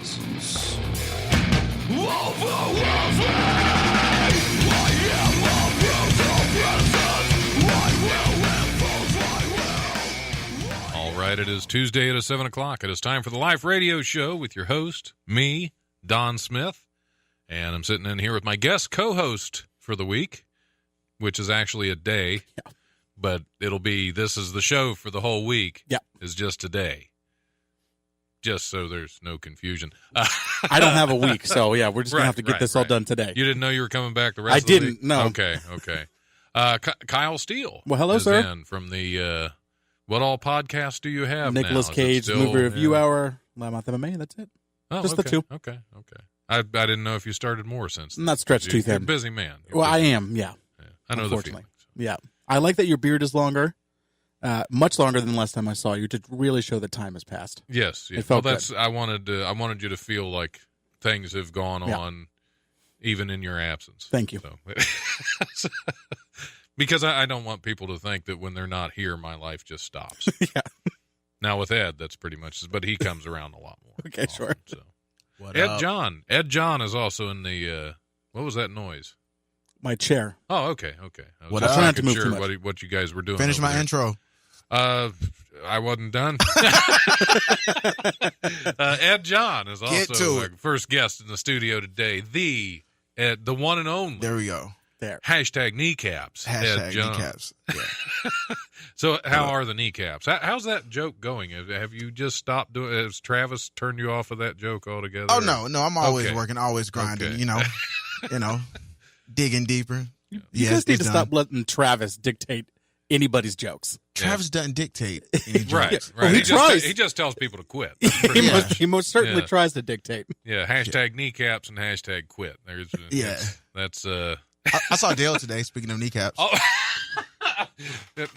presence. All right, it is Tuesday at 7 o'clock. It is time for the Life Radio Show with your host, me, Don Smith. And I'm sitting in here with my guest co-host for the week, which is actually a day. Yeah. But this is the show for the whole week. Yeah. Is just today. Just so there's no confusion. I don't have a week, so yeah, we're just going to have to get this all done today. You didn't know you were coming back the rest of the week? I didn't, no. Okay. Kyle Steele. Well, hello, is sir. in from the What All Podcasts Do You Have Nicolas now? Cage Movie Review Hour, Loudmouth MMA, that's it. Oh, just okay, the two. Okay. I didn't know if you started more since then. Not stretched too You're a thin. busy man. I am, yeah. I know the feeling. Yeah. I like that your beard is longer, much longer than the last time I saw you, to really show that time has passed. Yes. It felt good. I wanted you to feel like things have gone on even in your absence. Thank you. So, because I don't want people to think that when they're not here, my life just stops. Yeah. Now with Ed, that's pretty much, but he comes around a lot more. Okay, sure. So. What Ed up? John is also in the, what was that noise? My chair. Oh, okay. I was What just up? making Trying to move sure too much. what you guys were doing. Finish over my there. intro. I wasn't done. Ed John is Get also to our it. first guest in the studio today. The one and only. There we go. There. Hashtag kneecaps. Ed Hashtag John. kneecaps. Yeah. So how are the kneecaps? How's that joke going? Have you just stopped doing? Has Travis turned you off of that joke altogether? Oh no, I'm always Okay. working, always grinding. Okay. You know, digging deeper. You Yes, guys need it's to done. stop letting Travis dictate anybody's jokes. Travis doesn't dictate any jokes. Right. Well, he tries. He just tells people to quit. He most certainly Yeah. tries to dictate. Yeah. Hashtag kneecaps and hashtag quit. Yeah. That's I saw Dale today. Speaking of kneecaps. Oh.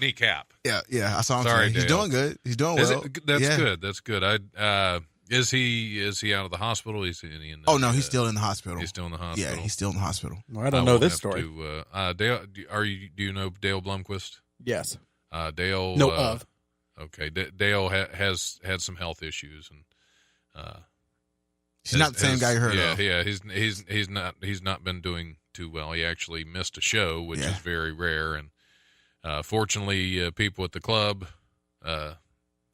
Kneecap. Yeah. I saw him Sorry, today. He's Dale. doing good. He's doing Is well. that's Yeah. good. That's good. Is he out of the hospital? Is he in Oh no, he's still in the hospital. He's still in the hospital. Yeah, he's still in the hospital. Well, I don't know will this have story. to, Dale, do you know Dale Blumquist? Yes. Dale. No, of. Okay. Dale has had some health issues, and He's not the same guy you heard of. Yeah. He's not been doing too well. He actually missed a show, which Yeah. is very rare, and fortunately, people at the club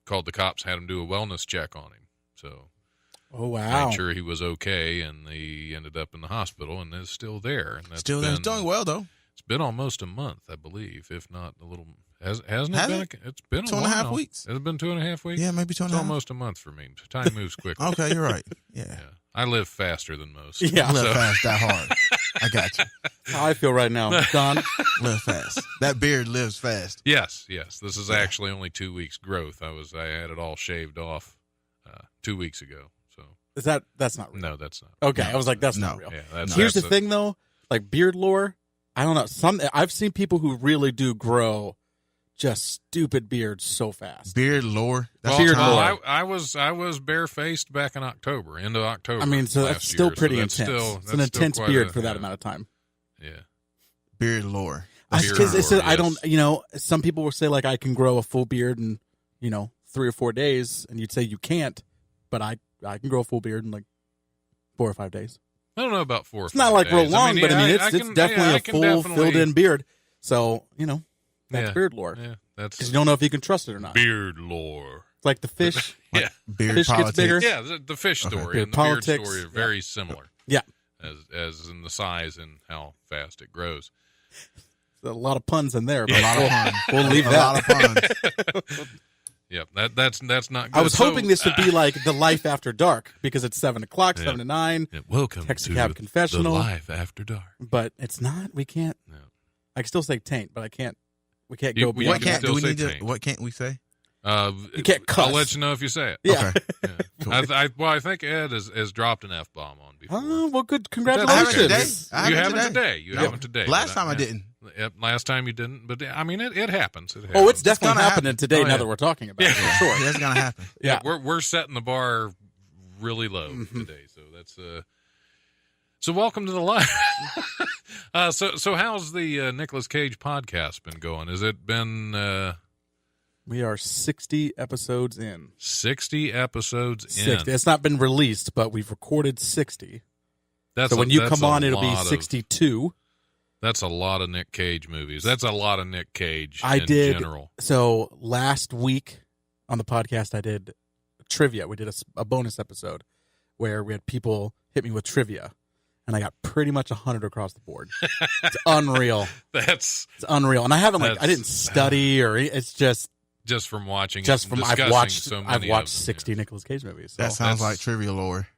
called the cops, had him do a wellness check on him. So Oh, wow. made sure he was okay, and he ended up in the hospital and is still there. And that's Still there. He's doing well though. It's been almost a month, I believe, if not a little. Hasn't it Has been? it? It's been 2.5 while. weeks. Has it been 2.5 weeks? Yeah, maybe 2.5. It's almost a month for me. Time moves quickly. Okay, you're right. Yeah. Yeah. I live faster than most. Yeah. Live fast, that hard. I got you. How I feel right now. Don, Live fast. That beard lives fast. Yes. This is actually only 2 weeks growth. I had it all shaved off 2 weeks ago. So that's not real. no, that's not. Okay, I was like, that's No. not real. Yeah, Here's that's the thing, though. Like beard lore, I don't know. I've seen people who really do grow just stupid beards so fast. Beard lore. That's Beard time. lore. I was barefaced back in October, end of October. I mean, so last that's still year, pretty that's intense. still- It's that's an still intense quite beard for that amount of time. Yeah. Beard lore. Beard Because lore, I don't, yes. some people will say like I can grow a full beard in, 3 or 4 days, and you'd say you can't, but I can grow a full beard in like 4 or 5 days. I don't know about 4 or 5 It's not like real days. long, but I mean, yeah, it's can- definitely yeah, I a can full definitely- filled-in beard. So that's Yeah. beard lore. Yeah, that's Because you don't know if you can trust it or not. beard lore. It's like the fish. Yeah. Beard Fish gets politics. bigger. Yeah, the fish story Beard and the politics, beard story are yeah. very similar. Yeah. As in the size and how fast it grows. There's a lot of puns in there, but A lot of puns. we'll leave A that. lot of puns. Yep, that's not good. I was So, hoping this would be like the life after dark because it's 7 o'clock, Yeah. 7 to 9, yeah, welcome Text to Cab Confessional. the Life After Dark. but it's not. We can't. No. I can still say taint, but I can't. We can't You- go you beyond. What can can't still do we say need to? taint. What can't we say? You can't cuss. I'll let you know if you say it. Yeah. Okay. Yeah. I think Ed has dropped an F-bomb on before. Oh, well, good. I haven't Congratulations. today. You haven't today. You haven't today. Last but time I didn't. Yep, last time you didn't. But, I mean, it happens. It happens. Oh, it's definitely gonna happening happen. today Oh, now yeah. that we're talking about it, Yeah. for sure. That's gonna happen. Yeah. We're setting the bar really low today. So that's So welcome to the live. So how's the Nicolas Cage podcast been going? Has it been We are 60 episodes in. 60 episodes in. 60. It's not been released, but we've recorded 60. That's so when you come on, it'll be lot of- 62. That's a lot of Nick Cage movies. That's a lot of Nick Cage I in did. general. So last week on the podcast, I did trivia. We did a bonus episode where we had people hit me with trivia, and I got pretty much 100 across the board. It's unreal. It's unreal. And I haven't I didn't study or it's just from watching. Just it from and I've watched so many I've watched of them, 60 Nicolas Cage movies. So. That sounds like trivia lore.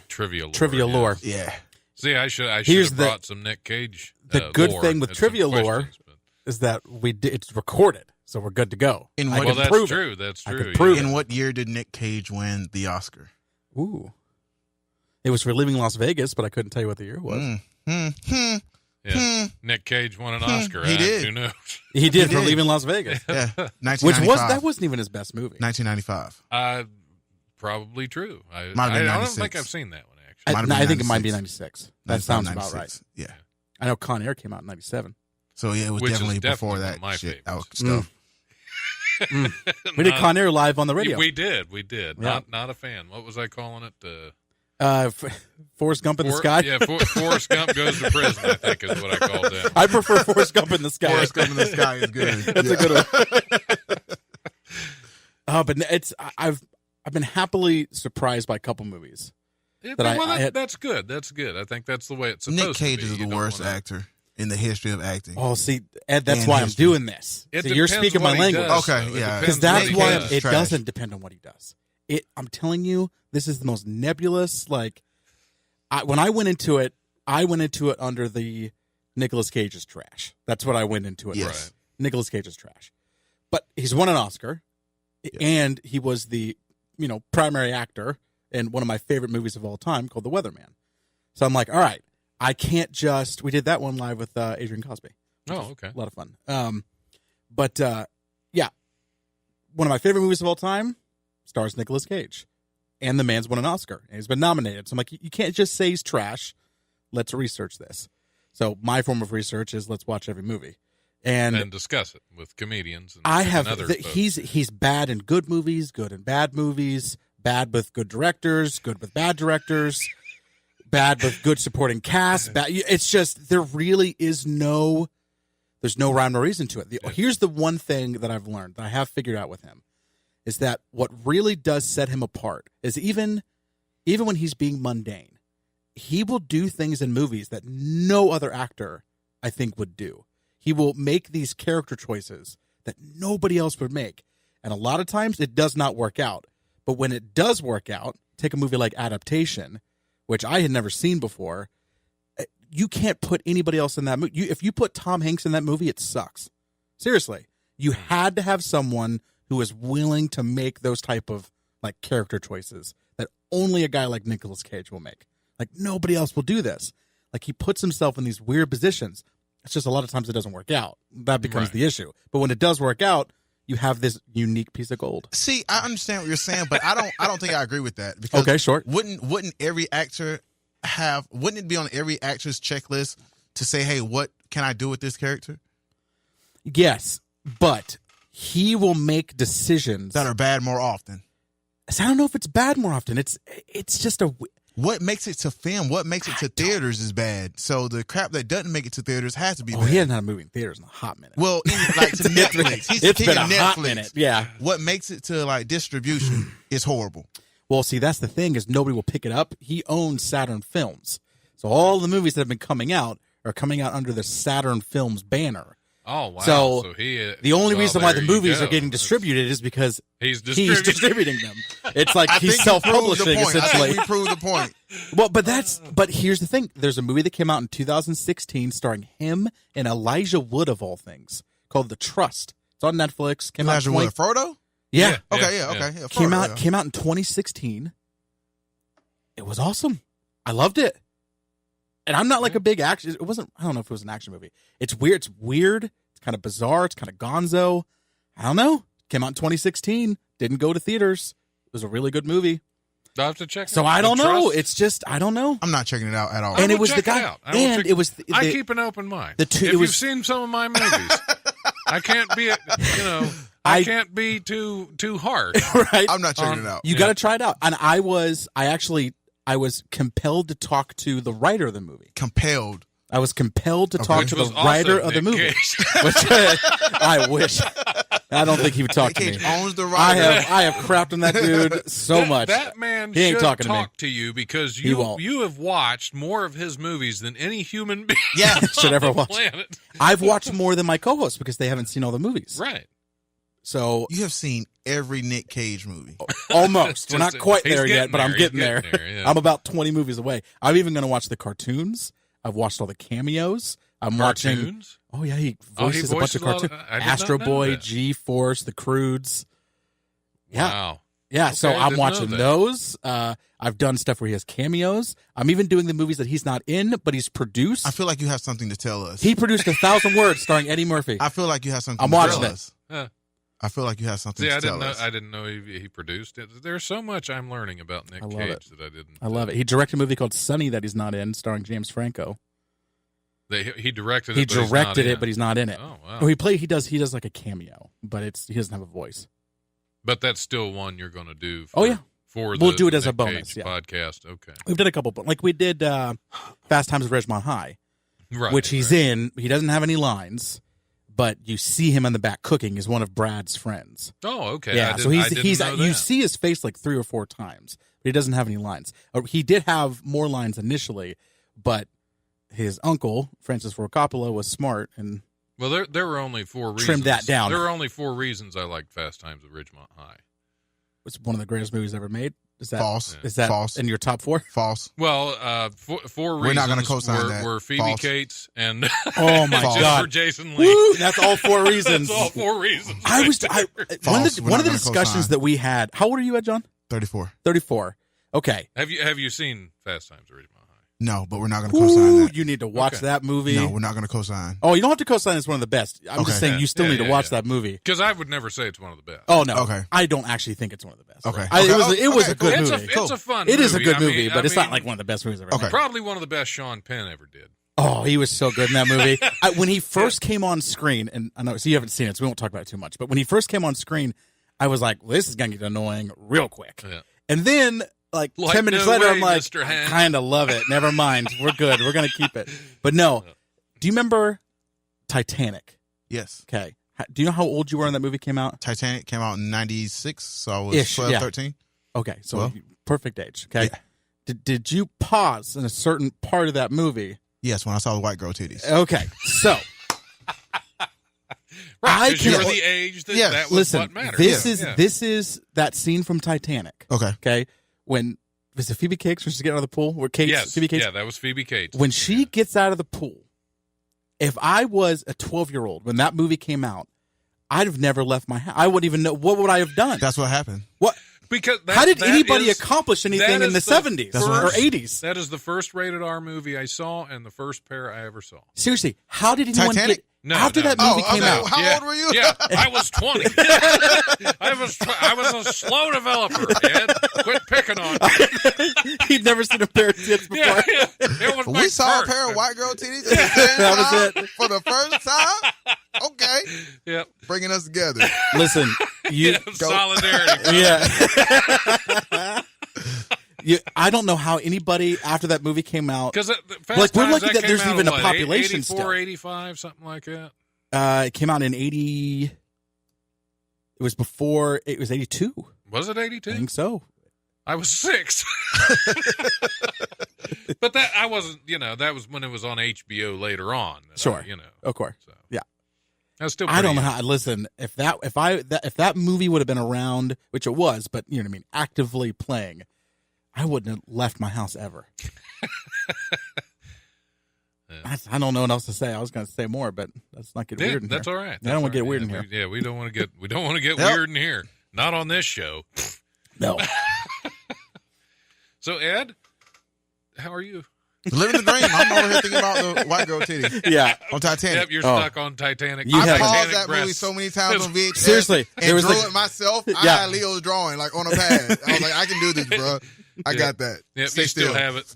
Trivia lore. Trivia yeah. lore. Yeah. See, I should Here's have brought some Nick Cage. The good lore thing with and some trivia lore questions, but- is that it's recorded, so we're good to go. In I what- can Well, that's prove true. It. That's I true. could prove In what year did Nick Cage win the Oscar? Ooh. It was for Leaving Las Vegas, but I couldn't tell you what the year it was. Yeah. Nick Cage won an Oscar. He did. Who knows? He did He for did. Leaving Las Vegas. Yeah. Which 1995. wasn't even his best movie. 1995. Probably true. I Might have been don't 96. think I've seen that one actually. Might have been I think it might be 96. 96. That sounds 96. about right. Yeah. I know Con Air came out in 97. So yeah, it was Which is definitely before definitely one that of my shit. favorites. Stuff. We did Con Air live on the radio. We did. Yeah. Not a fan. What was I calling it? Forrest Gump in the Sky. Yeah, Forrest Gump goes to prison, I think is what I called that. I prefer Forrest Gump in the Sky. Forrest Gump in the Sky is good. That's a good one. But I've been happily surprised by a couple movies. That's good. That's good. I think that's the way it's supposed Nick Cage to be. is You the don't worst wanna- actor in the history of acting. Oh, see, Ed, that's And why history. I'm doing this. It So you're depends speaking what my he language. does, Okay, though. It yeah. depends Because that's what he why does. it Trash. doesn't depend on what he does. I'm telling you, this is the most nebulous. When I went into it under the Nicolas Cage is trash. That's what I went into it. Yes. Right. Nicolas Cage is trash, but he's won an Oscar, and he was the primary actor in one of my favorite movies of all time called The Weatherman. So I'm like, all right, I can't just. We did that one live with Adrian Cosby. Oh, okay. A lot of fun. Yeah, one of my favorite movies of all time stars Nicolas Cage, and the man's won an Oscar and he's been nominated. So I'm like, you can't just say he's trash. Let's research this. So my form of research is let's watch every movie and discuss it with comedians. And I have. and other folks. He's bad in good movies, good in bad movies, bad with good directors, good with bad directors, bad with good supporting cast. Bad. It's just there really is there's no rhyme or reason to it. Here's the one thing that I've learned that I have figured out with him is that what really does set him apart is even when he's being mundane, he will do things in movies that no other actor I think would do. He will make these character choices that nobody else would make. And a lot of times it does not work out. But when it does work out, take a movie like Adaptation, which I had never seen before. You can't put anybody else in that movie. If you put Tom Hanks in that movie, it sucks. Seriously. You had to have someone who is willing to make those type of character choices that only a guy like Nicolas Cage will make. Nobody else will do this. He puts himself in these weird positions. It's just a lot of times it doesn't work out. That becomes the issue. But when it does work out, you have this unique piece of gold. See, I understand what you're saying, but I don't think I agree with that. Because Okay, sure. Wouldn't every actor wouldn't it be on every actor's checklist to say, hey, what can I do with this character? Yes, but he will make decisions That are bad more often. So I don't know if it's bad more often. It's just a. What makes it to film? What makes it to theaters is bad. So the crap that doesn't make it to theaters has to be bad. He hasn't had a movie in theaters in a hot minute. Well, to Netflix. He's It's king been of a hot Netflix. minute. Yeah. What makes it to distribution is horrible. Well, see, that's the thing is nobody will pick it up. He owns Saturn Films, so all the movies that have been coming out are coming out under the Saturn Films banner. Oh wow! So he, the only reason why the there you movies go. are getting distributed is because He's he's distributing them. It's like I he's think you proved the self-publishing point. I essentially. think we proved the point. Well, but here's the thing. There's a movie that came out in 2016 starring him and Elijah Wood of all things called The Trust. It's on Netflix. Came Elijah out Wood, Frodo? Yeah. Okay, yeah. Came Frodo, out in 2016. It was awesome. I loved it. And I'm not a big action. It wasn't. I don't know if it was an action movie. It's weird. It's kind of bizarre. It's kind of gonzo. I don't know. Came out in 2016. Didn't go to theaters. It was a really good movie. I'll have to check. So it out. I don't The know. Trust? It's just I don't know. I'm not checking it out at all. I And will it was check the guy. it out. I will And check- it was. I keep an open mind. the two- if it was- you've seen some of my movies, I can't be, I can't be too harsh. Right? I'm not checking it out. You got to try it out. And I was compelled to talk to the writer of the movie. Compelled. I was compelled to talk Which to the was writer also of the Nick movie. Cage. Which I wish. I don't think he would talk Nick to me. Cage owns the writer. I have crapped on that dude so much. That man He ain't should talking talk to me. to you because He won't. you have watched more of his movies than any human being Yeah. Should on ever the watch. planet. I've watched more than my co-hosts because they haven't seen all the movies. Right. So You have seen every Nick Cage movie. almost. We're not quite He's there yet, getting but I'm there. getting He's there. getting there, yeah. I'm about 20 movies away. I'm even going to watch the cartoons. I've watched all the cameos. I'm watching. Cartoons? Oh yeah, he Oh, he voices a bunch of voices a lot of- cartoons. I did not Astro know Boy, that. G-Force, the Croods. Yeah, Wow. yeah. So Okay, I I'm didn't know watching that. those. I've done stuff where he has cameos. I'm even doing the movies that he's not in, but he's produced. I feel like you have something to tell us. He produced 1,000 Words starring Eddie Murphy. I feel like you have something I'm to watching tell it. us. Huh. I feel like you have something See, to I tell didn't know. us. I didn't know he produced it. There's so much I'm learning about Nick I love Cage it. that I didn't. I love it. He directed a movie called Sunny that he's not in, starring James Franco. He directed it. He but he's not directed in it, but he's not in it. Oh wow! Or he does like a cameo, but he doesn't have a voice. But that's still one you're going to do. For, Oh, yeah. for We'll the do it as a Nick bonus, Cage yeah. podcast. Okay, We've done a couple, like we did Fast Times at Ridgemont High, right. which he's in. He doesn't have any lines, but you see him in the back cooking. He's one of Brad's friends. Oh, okay. Yeah, I so didn't he's know you that. see his face like 3 or 4 times, but he doesn't have any lines. He did have more lines initially, but his uncle Francis Ford Coppola was smart and Well, there were only 4 reasons. Trimmed that down. There were only 4 reasons I liked Fast Times at Ridgemont High. it's one of the greatest movies ever made. Is that False. Is that False. in your top 4? False. Well, 4 reasons We're not gonna co-sign that. were Phoebe False. Cates and Oh my False. Jennifer god! Jason Leigh. Woo! That's all 4 reasons. That's all 4 reasons. I was right there. one False. of We're the not gonna discussions co-sign. that we had. How old are you at, John? 34. 34. Okay. Have you seen Fast Times at Ridgemont High? No, but we're not going to co-sign Ooh, that. you need to watch Okay. that movie. No, we're not going to co-sign. Oh, you don't have to co-sign. It's one of the best. I'm Okay. just saying you still Yeah, need to yeah, watch yeah. that movie. Because I would never say it's one of the best. Oh no. Okay. I don't actually think it's one of the best. Okay. It was Okay. it was Okay, a good cool. movie. It's a fun. It is a movie. good I mean- movie, but I it's not mean, like one of the best movies ever Okay. made. Probably one of the best Sean Penn ever did. Oh, he was so good in that movie. When he first came on screen, and I know so you haven't seen it, so we won't talk about it too much. But when he first came on screen, I was like, well, "This is gonna get annoying real quick." Yeah. And then, like Like, 10 minutes no later, way, I'm like, Mr. "I Hand." kind of love it. Never mind, we're good. We're gonna keep it." But no, do you remember Titanic? Yes. Okay, do you know how old you were when that movie came out? Titanic came out in 96, so I was Ish, 12, yeah. 13. Okay, so Well, perfect age. Okay, yeah. did you pause in a certain part of that movie? Yes, when I saw the white girl titties. Okay, so Right, I 'cause you can- were the age that Yes. that was listen. what mattered. This Yeah. is that scene from Titanic. Okay. Okay, when was it Phoebe Cates when she's getting out of the pool? Where Cates, Yes, Phoebe Cates, yeah, that was Phoebe Cates. when she gets out of the pool. If I was a 12-year-old when that movie came out, I'd have never left my house. I wouldn't even know what would I have done. That's what happened. What? Because How did that anybody is- accomplish anything that in the is 70s That's or what- 80s? That is the first rated R movie I saw and the first pair I ever saw. Seriously, how did anyone Titanic? get No, after no. that movie Oh, came okay. out? How old were you? Yeah, I was 20. I was a slow developer, Ed. Quit picking on me. He'd never seen a pair of tits before. Yeah, it was my We saw a first. pair of white girl titties at the same That was time for the first time. Okay, Yep. bringing us together. Listen, you Yeah, solidarity. yeah. I don't know how anybody after that movie came out. Because Like, we're lucky that there's even a population 84, still. 85, something like that. It came out in 80. It was before. It was 82. Was it I 82? think so. I was 6. But that I wasn't. That was when it was on HBO later on. Sure. So Of course. Yeah. I was still. I don't know pretty how. Listen, if that movie would have been around, which it was, but you know what I mean, actively playing, I wouldn't have left my house ever. Yeah. I don't know what else to say. I was going to say more, but let's not get Yeah, weird in that's here. all right. I don't want to get all weird right. in here. Yeah, we don't want to get Yep. weird in here. Not on this show. No. So Ed, how are you? Living the dream. I'm over here thinking about the white girl titties Yeah. on Titanic. Yep, you're Oh. stuck on Titanic. You I have- paused Titanic that movie breasts. so many times on VHS. Seriously, and there was drew like- it myself. I Yeah. had Leo's drawing like on a pad. I was like, I can do this, bro. I got that. Yep, Stay you still still. have it.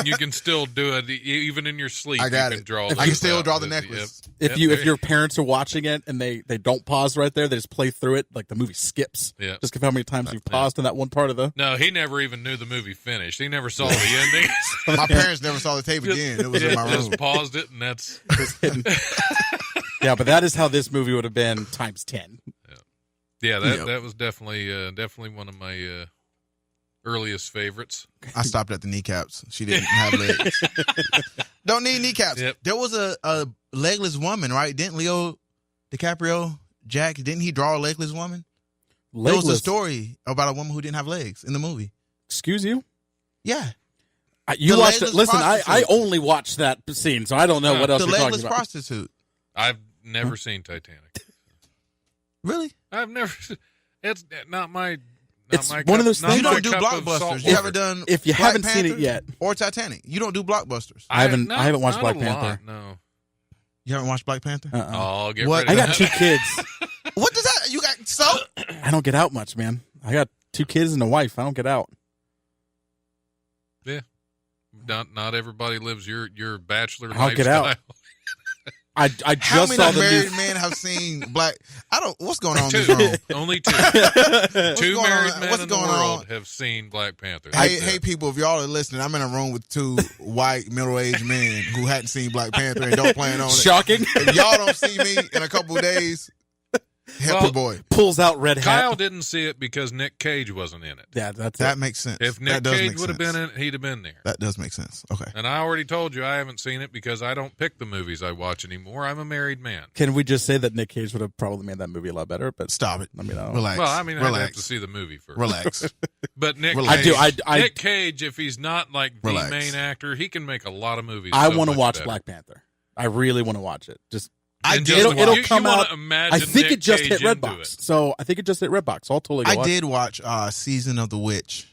You can still do it even in your sleep. I got you can it. Draw I can still draw the necklace. Yep. If your parents are watching it and they don't pause right there, they just play through it, like the movie skips. Yeah. Just give how many times you paused in that one part of the. No, he never even knew the movie finished. He never saw the ending. My parents never saw the tape again. It was in my room. Just paused it, and that's hidden. Yeah, but that is how this movie would have been times 10. That was definitely one of my earliest favorites. I stopped at the kneecaps. She didn't have legs. Don't need kneecaps. Yep. There was a legless woman, right? Didn't Leo DiCaprio, Jack, didn't he draw a legless woman? There was a story about a woman who didn't have legs in the movie. Excuse you? Yeah. You The watched it. legless Listen, I prostitute. only watched that scene, so I don't know what else The you're talking legless about. prostitute. I've never seen Titanic. Really? I've never. It's not my. It's my one of those not things- You my don't do cup of blockbusters. salt You water. haven't done If you Black haven't seen it Panther yet. or Titanic. You don't do blockbusters. I haven't watched not Black a Panther. lot, no. You haven't watched Black Panther? Oh, get What? ready. I got 2 kids. What does that? You got so? I don't get out much, man. I got 2 kids and a wife. I don't get out. Yeah. Not everybody lives your bachelor I'll get lifestyle. out. I How just saw many the married new. men have seen Black? I don't. What's going on in Two. this room? Only 2. What's 2 going married on? men What's in the going world on? have seen Black Panther. Hey, people, if y'all are listening, I'm in a room with 2 white middle-aged men who hadn't seen Black Panther and don't plan on it. Shocking. If y'all don't see me in a couple of days, help your boy. Pulls out red hat. Kyle didn't see it because Nick Cage wasn't in it. Yeah, that's That it. makes sense. If That Nick does Cage make would have sense. been in it, he'd have been there. That does make sense. Okay. And I already told you I haven't seen it because I don't pick the movies I watch anymore. I'm a married man. Can we just say that Nick Cage would have probably made that movie a lot better? But Stop it. I mean, I don't- Relax. Well, I mean, I'd have to relax. see the movie first. Relax. But Nick Relax. Cage, I Nick Cage, if he's not like the Relax. main actor, he can make a lot of movies. I so want to much watch better. Black Panther. I really want to watch it. Just And did just watch- it'll you come wanna out. Imagine I think Nick it just Cage hit into Redbox. it. So I think it just hit Redbox. So I'll totally go I watch. did watch Season of the Witch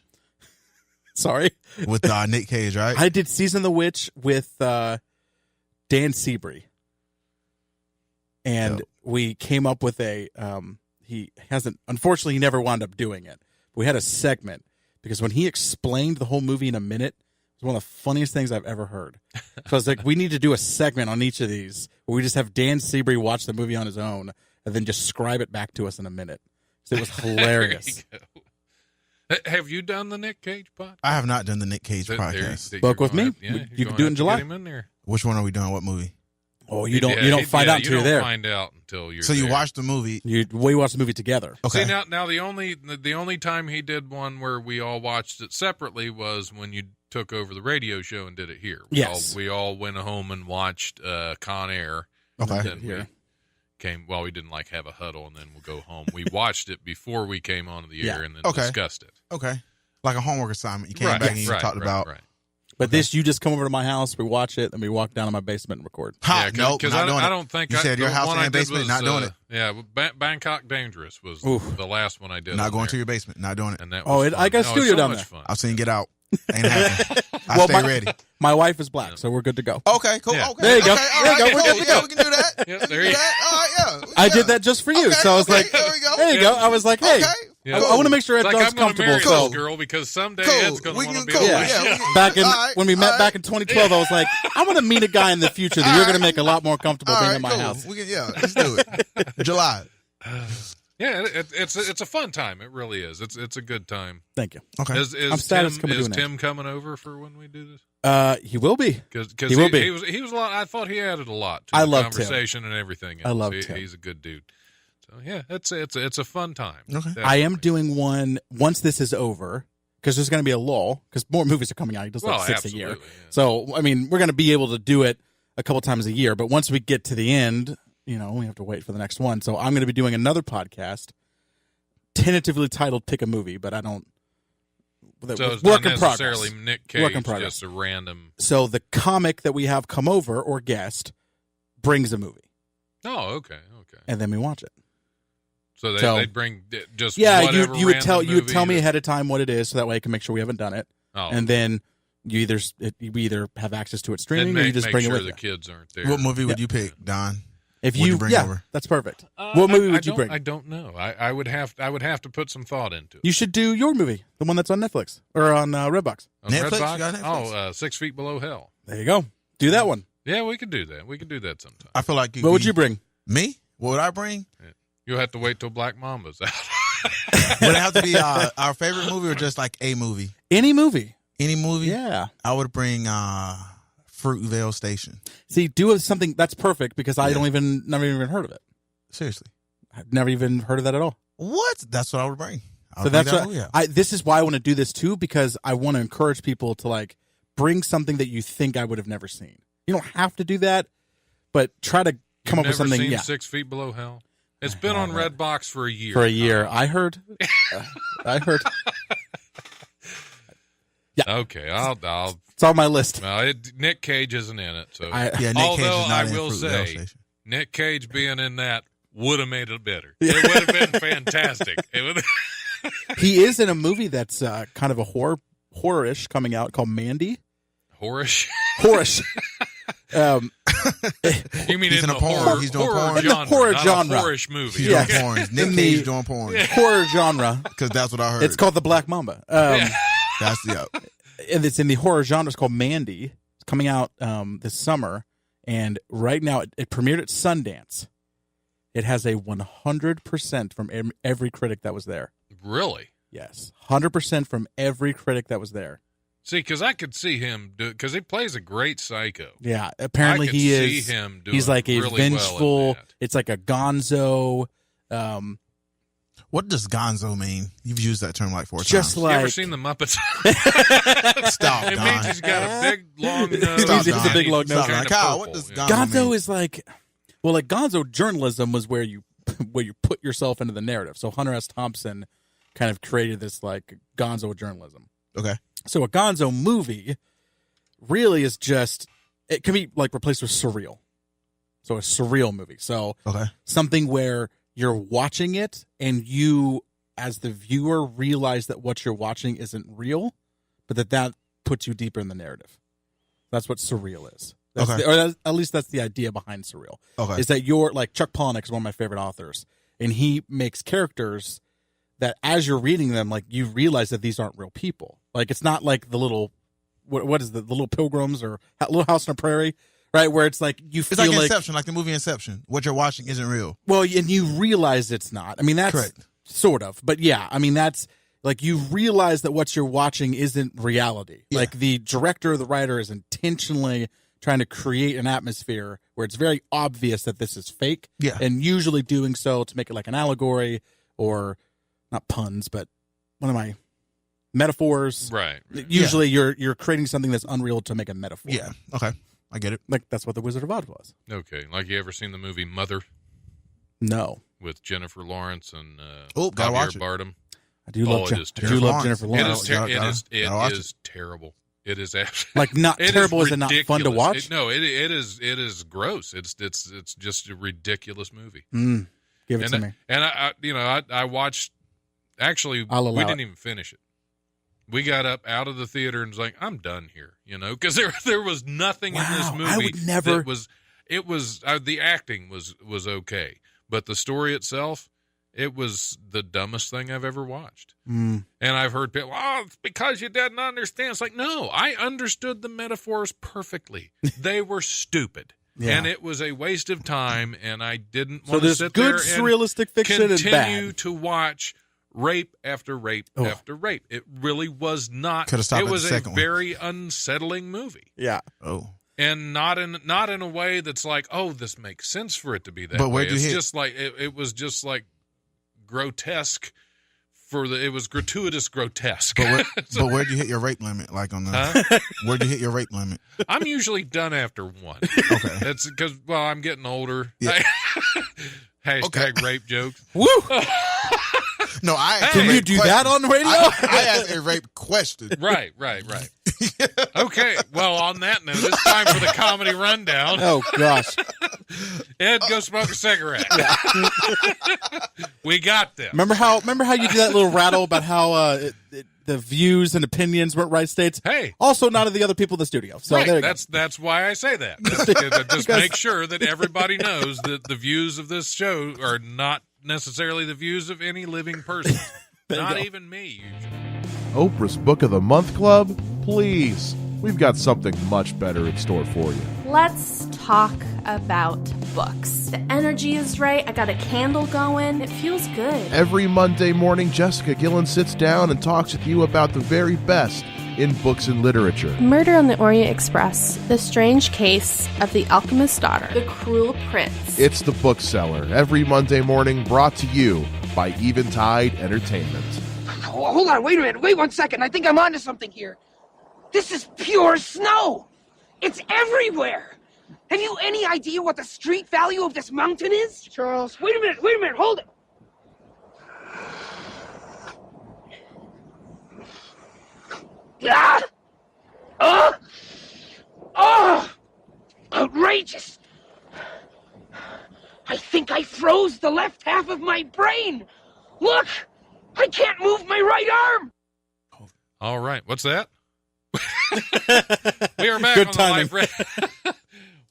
Sorry, with Nick Cage, right? I did Season of the Witch with Dan Seabury, and we came up with a. He hasn't. Unfortunately, he never wound up doing it. But we had a segment because when he explained the whole movie in a minute, it was one of the funniest things I've ever heard. So I was like, we need to do a segment on each of these where we just have Dan Seabury watch the movie on his own and then describe it back to us in a minute. So it was hilarious. There you go. Have you done the Nick Cage podcast? I have not done the Nick Cage podcast. Spoke with me. You can do it in July. Get him in there. Which one are we doing? What movie? Oh, you don't find out until you're there. Find out until you're So you there. watched the movie. We watched the movie together. Okay. See now the only time he did one where we all watched it separately was when you took over the radio show and did it here. Yes. We all went home and watched Con Air. Okay. And then Here. we came. Well, we didn't like have a huddle and then we'll go home. We watched it before we came onto the air and then Okay. discussed it. Okay. Like a homework assignment. You came back and you talked about. Right. But this, you just come over to my house, we watch it, then we walk down to my basement and record. Ha, nope, because not doing I it. don't think You said your the house one and I did basement, was, not doing it. Yeah, Bangkok Dangerous was Oof. the last one I did. Not on going there. to your basement. Not doing it. And that Oh, was I fun. got a No, studio it's so down much there. fun. I've seen Get Out. Ain't happening. I Well, stay ready. My wife is black, so we're good to go. Okay, cool. Yeah. Okay. There you go. Okay, all There you right, go. We're cool. good to go. We can do that. Yeah, We there can do you that. All right, yeah. I did that just for you, Okay, so I was okay, like, there we go. there you go. I was like, hey, Okay. Yeah. I want to make sure It's like Ed's I'm going to comfortable. marry So this girl because someday Cool. Ed's going We to want to can- be cool. on my Yeah, show. we can- back in All right, when we met all back in 2012, I was like, I want to meet a guy in the future that you're going to make a lot more comfortable All being right, in my cool. house. We can, yeah, let's do it. July. Yeah, it's a fun time. It really is. It's a good time. Thank you. Okay. Is I'm sad it's coming to is an end. Tim coming over for when we do this? He will be. Because He will be. he was a lot. I thought he added a lot to I the love Tim. conversation and everything. I love else. Tim. He's a good dude. So yeah, it's a fun time. Okay. I am Definitely. doing one once this is over because there's going to be a lull because more movies are coming out. He does like Well, 6 a year. absolutely, yeah. So, I mean, we're going to be able to do it a couple times a year. But once we get to the end, we have to wait for the next one. So I'm going to be doing another podcast tentatively titled Pick a Movie, but I don't. So it's work not in necessarily progress. Nick Cage, Work in progress. just a random. So the comic that we have come over or guest brings a movie, Oh, okay. and then we watch it. So So- they bring just Yeah, whatever you would tell random you would tell movie me that- ahead of time what it is, so that way I can make sure we haven't done it, Oh, and then we either have access to it and streaming or you just make bring sure it with the you. kids aren't there. What movie would you pick, Don? If What'd you bring over? That's perfect. What movie would you bring? I don't know. I would have to put some thought into it. You should do your movie, the one that's on Netflix or on Redbox. On Netflix? Redbox? You got Netflix? 6 Feet Below Hell. There you go. Do that one. Yeah, we could do that. We could do that sometime. I feel like What would you bring? Me? What would I bring? Yeah. You'll have to wait till Black Mamba's out. Would it have to be our favorite movie or just like a movie? Any movie. Any movie? Yeah. I would bring Fruitvale Station. See, do something that's perfect because I never even heard of it. Seriously. I've never even heard of that at all. What? That's what I would bring. So that's what this is why I want to do this too, because I want to encourage people to like bring something that you think I would have never seen. You don't have to do that, but try to come up with something. Seen 6 Feet Below Hell? It's been on Redbox for a year. For a year. I heard. I heard. Yeah. Okay, I'll. It's on my list. Well, Nick Cage isn't in it, so. Nick Cage is not I in will Fruitvale say, Station. Nick Cage being in that would have made it better. It would have been fantastic. It would. He is in a movie that's kind of a horror-ish coming out called Mandy. Horish. You mean He's in in the a porn. horror, He's doing horror porn. genre, In the horror not genre. a horish movie. He's Yes. doing porn. Nick In Cage the- doing porn. Horror genre. Because that's what I heard. It's called The Black Mamba. That's And it's in the horror genre. It's called Mandy. It's coming out this summer, and right now it premiered at Sundance. It has a 100% from every critic that was there. Really? Yes, 100% from every critic that was there. See, because I could see him do because he plays a great psycho. Yeah, apparently I could he see is. him doing He's like a really well in vengeful. that. It's like a gonzo. What does gonzo mean? You've used that term like 4 Just times. like You ever seen the Muppets? Stop, It Don. means he's got a big long nose. Stop, He's a big long He's nose. kinda Kyle, what purple, does you know? gonzo gonzo mean? is like, well, like gonzo journalism was where you put yourself into the narrative. So Hunter S. Thompson kind of created this like gonzo journalism. Okay. So a gonzo movie really is just, it can be like replaced with surreal. So a surreal movie. So Okay. something where you're watching it and you, as the viewer, realize that what you're watching isn't real, but that puts you deeper in the narrative. That's what surreal is. That's Okay. or at least that's the idea behind surreal. Okay. Is that you're like Chuck Palahniuk is one of my favorite authors, and he makes characters that as you're reading them, like you realize that these aren't real people. Like it's not like the little, what is the Little Pilgrims or Little House on the Prairie, right? Where it's like you feel It's like Inception, like the movie Inception. What you're watching isn't real. well, and you realize it's not. I mean, that's Correct. sort of, but yeah, I mean that's like you realize that what you're watching isn't reality. Yeah. Like the director, the writer is intentionally trying to create an atmosphere where it's very obvious that this is fake. Yeah. And usually doing so to make it like an allegory or not puns, but one of my metaphors. Right. Usually you're creating something that's unreal to make a metaphor. Yeah. Okay. I get it. Like that's what the Wizard of Oz was. Okay. Like you ever seen the movie Mother No. with Jennifer Lawrence and gotta watch it. Bardem? I do love, it is I do love Jennifer It Lawrence. is, Gotta watch it is terrible. It is absolutely Like not terrible, is it not fun to watch? It is gross. It's just a ridiculous movie. Give it to me. And I watched. Actually, I'll we allow didn't it. even finish it. We got up out of the theater and was like, I'm done here, because there was nothing in this Wow, movie. I would never- It was the acting was okay, but the story itself, it was the dumbest thing I've ever watched. And I've heard people, it's because you didn't understand. It's like, no, I understood the metaphors perfectly. They were stupid. Yeah. And it was a waste of time, and I didn't So want to there's sit good there and surrealistic fiction and continue bad. to watch rape after rape Oh. after rape. It really was not. Could've stopped It at was the a second one. very unsettling movie, Yeah. Oh. and not in a way that's like, oh, this makes sense for it to be that But way. where'd you It's hit- just like it was just like grotesque. It was gratuitous grotesque. But where'd you hit your rape limit? Like on the where'd you hit your rape limit? I'm usually done after one. Okay. That's because I'm getting older. Yeah. Hashtag rape jokes. Woo! No, I asked Can a you rape do question. that on the radio? I asked a rape question. Right. Okay. Well, on that note, it's time for the comedy rundown. Oh gosh. Ed, go smoke a cigarette. We got this. Remember how you did that little rattle about how the views and opinions weren't right states. Hey, also not of the other people in the studio. So right. there you That's why I say that. Just make sure that everybody knows that the views of this show are not necessarily the views of any living person. Not even me, usually. Oprah's Book of the Month Club? Please. We've got something much better in store for you. Let's talk about books. The energy is right. I got a candle going. It feels good. Every Monday morning, Jessica Gillen sits down and talks with you about the very best in books and literature. Murder on the Orient Express. The strange case of the alchemist's daughter. The cruel prince. It's The Bookseller, every Monday morning, brought to you by Eventide Entertainment. Oh, hold on, wait a minute, wait 1 second. I think I'm onto something here. This is pure snow. It's everywhere. Have you any idea what the street value of this mountain is? Charles, wait a minute, hold it. Ah! Outrageous. I think I froze the left half of my brain. Look, I can't move my right arm. All right, what's that? We are back Good on timing.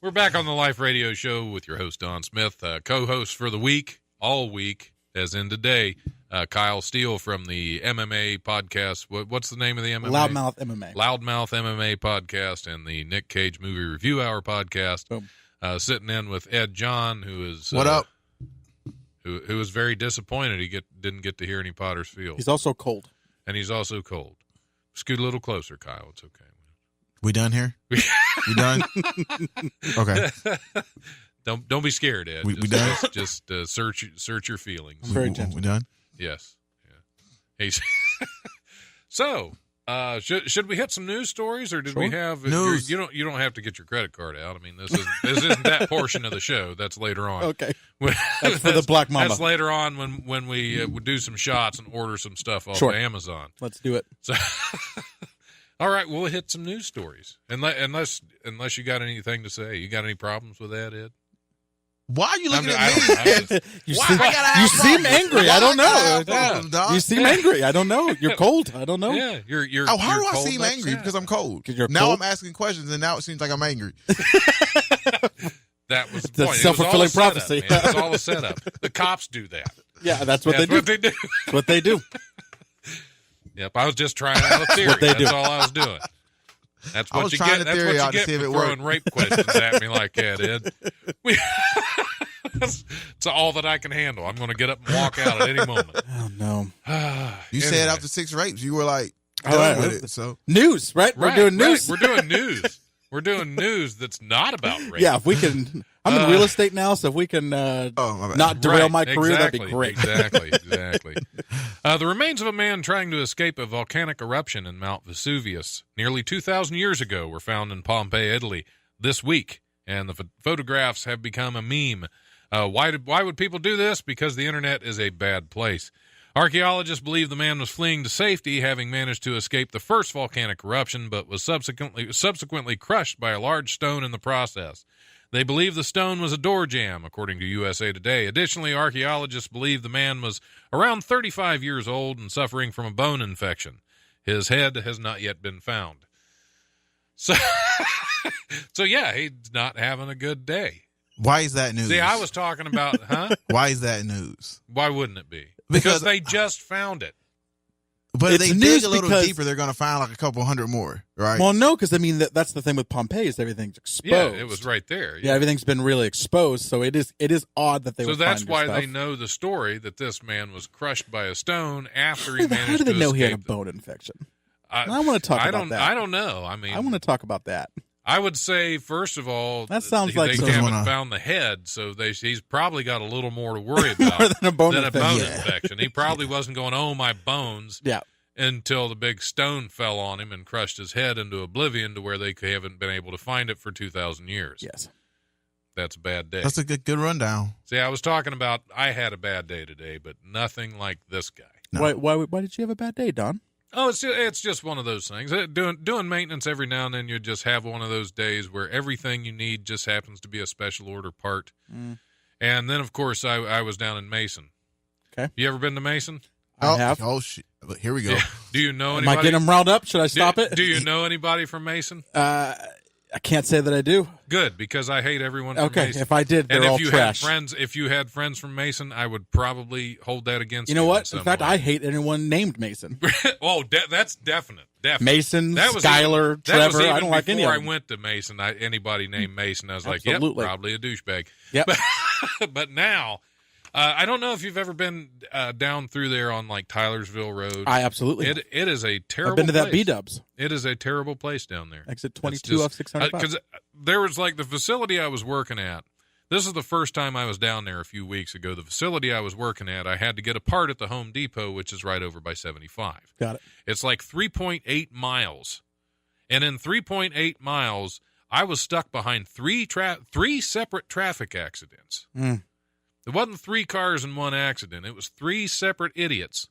We're back on the Life Radio Show with your host, Don Smith, co-host for the week, all week, as in today, Kyle Steele from the MMA podcast. What's the name of the MMA? Loudmouth MMA. Loudmouth MMA podcast and the Nick Cage Movie Review Hour podcast. Boom. Sitting in with Ed John, who is What up? Who was very disappointed he didn't get to hear any Potter's Field. He's also cold. And he's also cold. Scoot a little closer, Kyle. It's okay. We done here? We done? Okay. Don't be scared, Ed. We done? Just search your feelings. I'm very We gentle. done? Yes. Yeah. Hey, so should we hit some news stories, or did we have news? You don't have to get your credit card out. I mean, this isn't that portion of the show. That's later on. Okay. That's for the Black Mama. That's later on when we would do some shots and order some stuff off Sure. of Amazon. Let's do it. So, all right, we'll hit some news stories. Unless you got anything to say, you got any problems with that, Ed? Why are you looking I at me? You Why seem, I gotta have you seem problems? angry. Why I don't gotta know. have problems, dog? You seem angry. I don't know. You're cold. I don't know. Yeah, you're. Oh, how you're do I cold seem and angry? upset. Because I'm cold. 'Cause you're now cold? I'm asking questions, and now it seems like I'm angry. That was the It's a point. self-fulfilling It was all a prophecy. setup, man. It was all a setup. The cops do that. Yeah, that's what That's they do. what they do. That's what they do. Yep, I was just trying out a theory. what they That's do. all I was doing. That's I what was you trying get. the That's theory what you out to get see if for it throwing worked. rape questions at me like that, Ed. It's all that I can handle. I'm going to get up and walk out at any moment. Oh, no. You said after 6 rapes, you were like All done right. with it. So News, right? We're doing news. Right. We're doing news. We're doing news that's not about rape. Yeah, if we can. I'm in real estate now, so if we can my bad. not derail Right, my career, that'd be exactly, great. Exactly. The remains of a man trying to escape a volcanic eruption in Mount Vesuvius nearly 2,000 years ago were found in Pompeii, Italy this week, and the photographs have become a meme. Why would people do this? Because the internet is a bad place. Archaeologists believe the man was fleeing to safety, having managed to escape the first volcanic eruption, but was subsequently crushed by a large stone in the process. They believe the stone was a door jamb, according to USA Today. Additionally, archaeologists believe the man was around 35 years old and suffering from a bone infection. His head has not yet been found. So yeah, he's not having a good day. why is that news? See, I was talking about, Why is that news? Why wouldn't it be? Because- They just found it. But if It's they news dig a little because- deeper, they're going to find like a couple hundred more, right? Well, no, because I mean that's the thing with Pompeii is everything's exposed. Yeah, it was right there. Yeah, everything's been really exposed, so it is odd that they. So would that's find your why stuff. they know the story that this man was crushed by a stone after he How managed do they to know he had a escape. bone infection? I want to talk about that. I don't know. I mean, I want to talk about that. I would say, first of all, That sounds like they something- haven't found the head, so he's probably got a little more to worry about More than a bone than a infection. bone Yeah. infection. He probably wasn't going, oh, my bones, Yeah, until the big stone fell on him and crushed his head into oblivion to where they haven't been able to find it for 2,000 years. yes. That's a bad day. That's a good rundown. See, I was talking about I had a bad day today, but nothing like this guy. No. Why did you have a bad day, Don? Oh, it's just one of those things. Doing maintenance every now and then, you just have one of those days where everything you need just happens to be a special order part. Mm. And then, of course, I was down in Mason. Okay. You ever been to Mason? I have. Oh shit! Here we go. Yeah. Do you know Am anybody? I getting them riled up? Should I stop it? Do you know anybody from Mason? I can't say that I do. Good, because I hate everyone from Okay, Mason. if I did, they're and if all you trash. if you had friends from Mason, I would probably hold that against you. You know what? some In fact, way. I hate anyone named Mason. Oh, that's definite. Mason, That was Skylar, even, that was Trevor. even I don't like any of Before them. I went to Mason, anybody named Mason, I was like, Absolutely. yep, probably a douchebag. Yep. But now, I don't know if you've ever been down through there on like Tylersville Road. I absolutely. It is a terrible. I've been to that place. B-dubs. It is a terrible place down there. Exit It's 22 just- off 605. Because there was like the facility I was working at. This is the first time I was down there a few weeks ago. The facility I was working at, I had to get a part at the Home Depot, which is right over by 75. Got it. It's like 3.8 miles. And in 3.8 miles, I was stuck behind three separate traffic accidents. Mm. It wasn't 3 cars in one accident. It was 3 separate idiots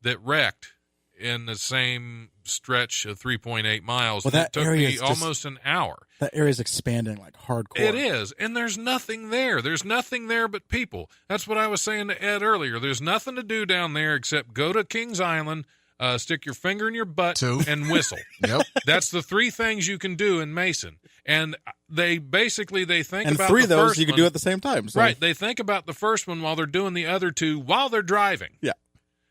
that wrecked in the same stretch of 3.8 miles. Well, And that it took area me is just- almost an hour. That area's expanding like hardcore. It is, and there's nothing there. There's nothing there but people. That's what I was saying to Ed earlier. There's nothing to do down there except go to Kings Island, stick your finger in your butt, and whistle. Yep. That's the 3 things you can do in Mason. And they think And about 3 the of those first you can one. do at the same time. So. Right. They think about the first one while they're doing the other 2 while they're driving. Yeah.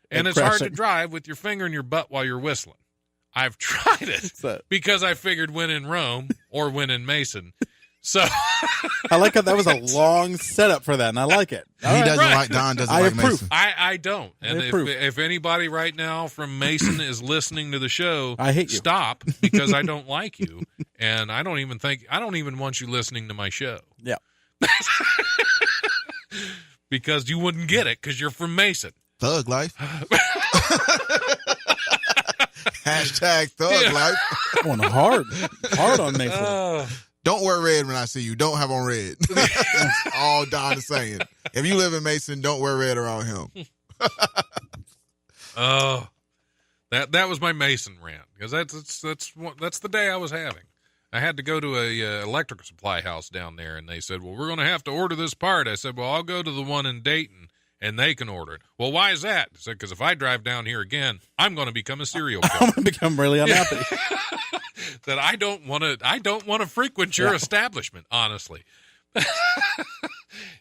And it's hard to drive with your finger in your butt while you're whistling. I've tried it because I figured when in Rome or when in Mason. So I like how that was a long setup for that, and I like it. He doesn't like Don. Doesn't like approve. Mason. I don't. And I approve. if anybody right now from Mason is listening to the show, I hate you. Stop, because I don't like you, and I don't even want you listening to my show. Yeah. Because you wouldn't get it because you're from Mason. Thug life. Hashtag thug life. Going hard on Mason. Don't wear red when I see you. Don't have on red. That's all Don is saying. If you live in Mason, don't wear red around him. Oh, that was my Mason rant, because that's the day I was having. I had to go to a electrical supply house down there, and they said, well, we're going to have to order this part. I said, well, I'll go to the one in Dayton, and they can order it. Well, why is that? I said, because if I drive down here again, I'm going to become a serial killer. I'm going to become really unhappy. That I don't want to frequent your establishment, honestly.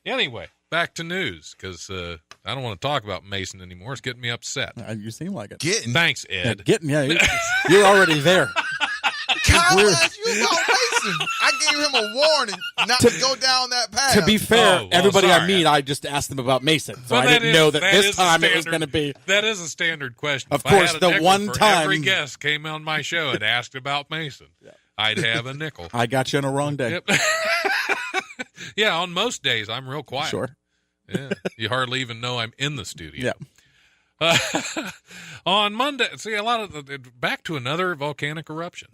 Anyway, back to news, because I don't want to talk about Mason anymore. It's getting me upset. You seem like it. Thanks, Ed. You're already there. Kyle asked you about Mason. I gave him a warning not to go down that path. To be fair, everybody I sorry. meet, I just asked them about Mason. So Well, I didn't know that this is a time it was standard- going to be. That is a standard question. Of If I course, had a the nickel one for time- every guest came on my show and asked about Mason, I'd have a nickel. I got you on a wrong day. Yep. Yeah, on most days I'm real quiet. Sure. Yeah, you hardly even know I'm in the studio. Yeah. On Monday, back to another volcanic eruption.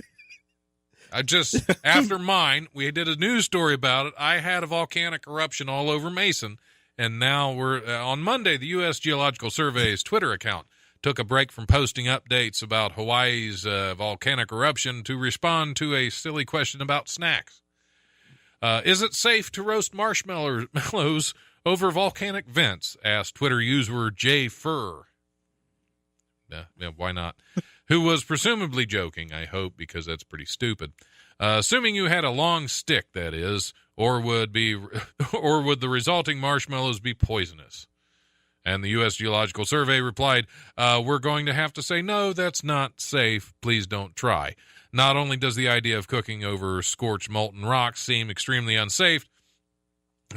After mine, we did a news story about it. I had a volcanic eruption all over Mason, and now we're on Monday. The U.S. Geological Survey's Twitter account took a break from posting updates about Hawaii's volcanic eruption to respond to a silly question about snacks. Is it safe to roast marshmallows over volcanic vents? Asked Twitter user Jay Furr. Yeah, why not? Who was presumably joking, I hope, because that's pretty stupid. Assuming you had a long stick, that is, or would the resulting marshmallows be poisonous? And the U.S. Geological Survey replied, we're going to have to say, no, that's not safe. Please don't try. Not only does the idea of cooking over scorched molten rocks seem extremely unsafe,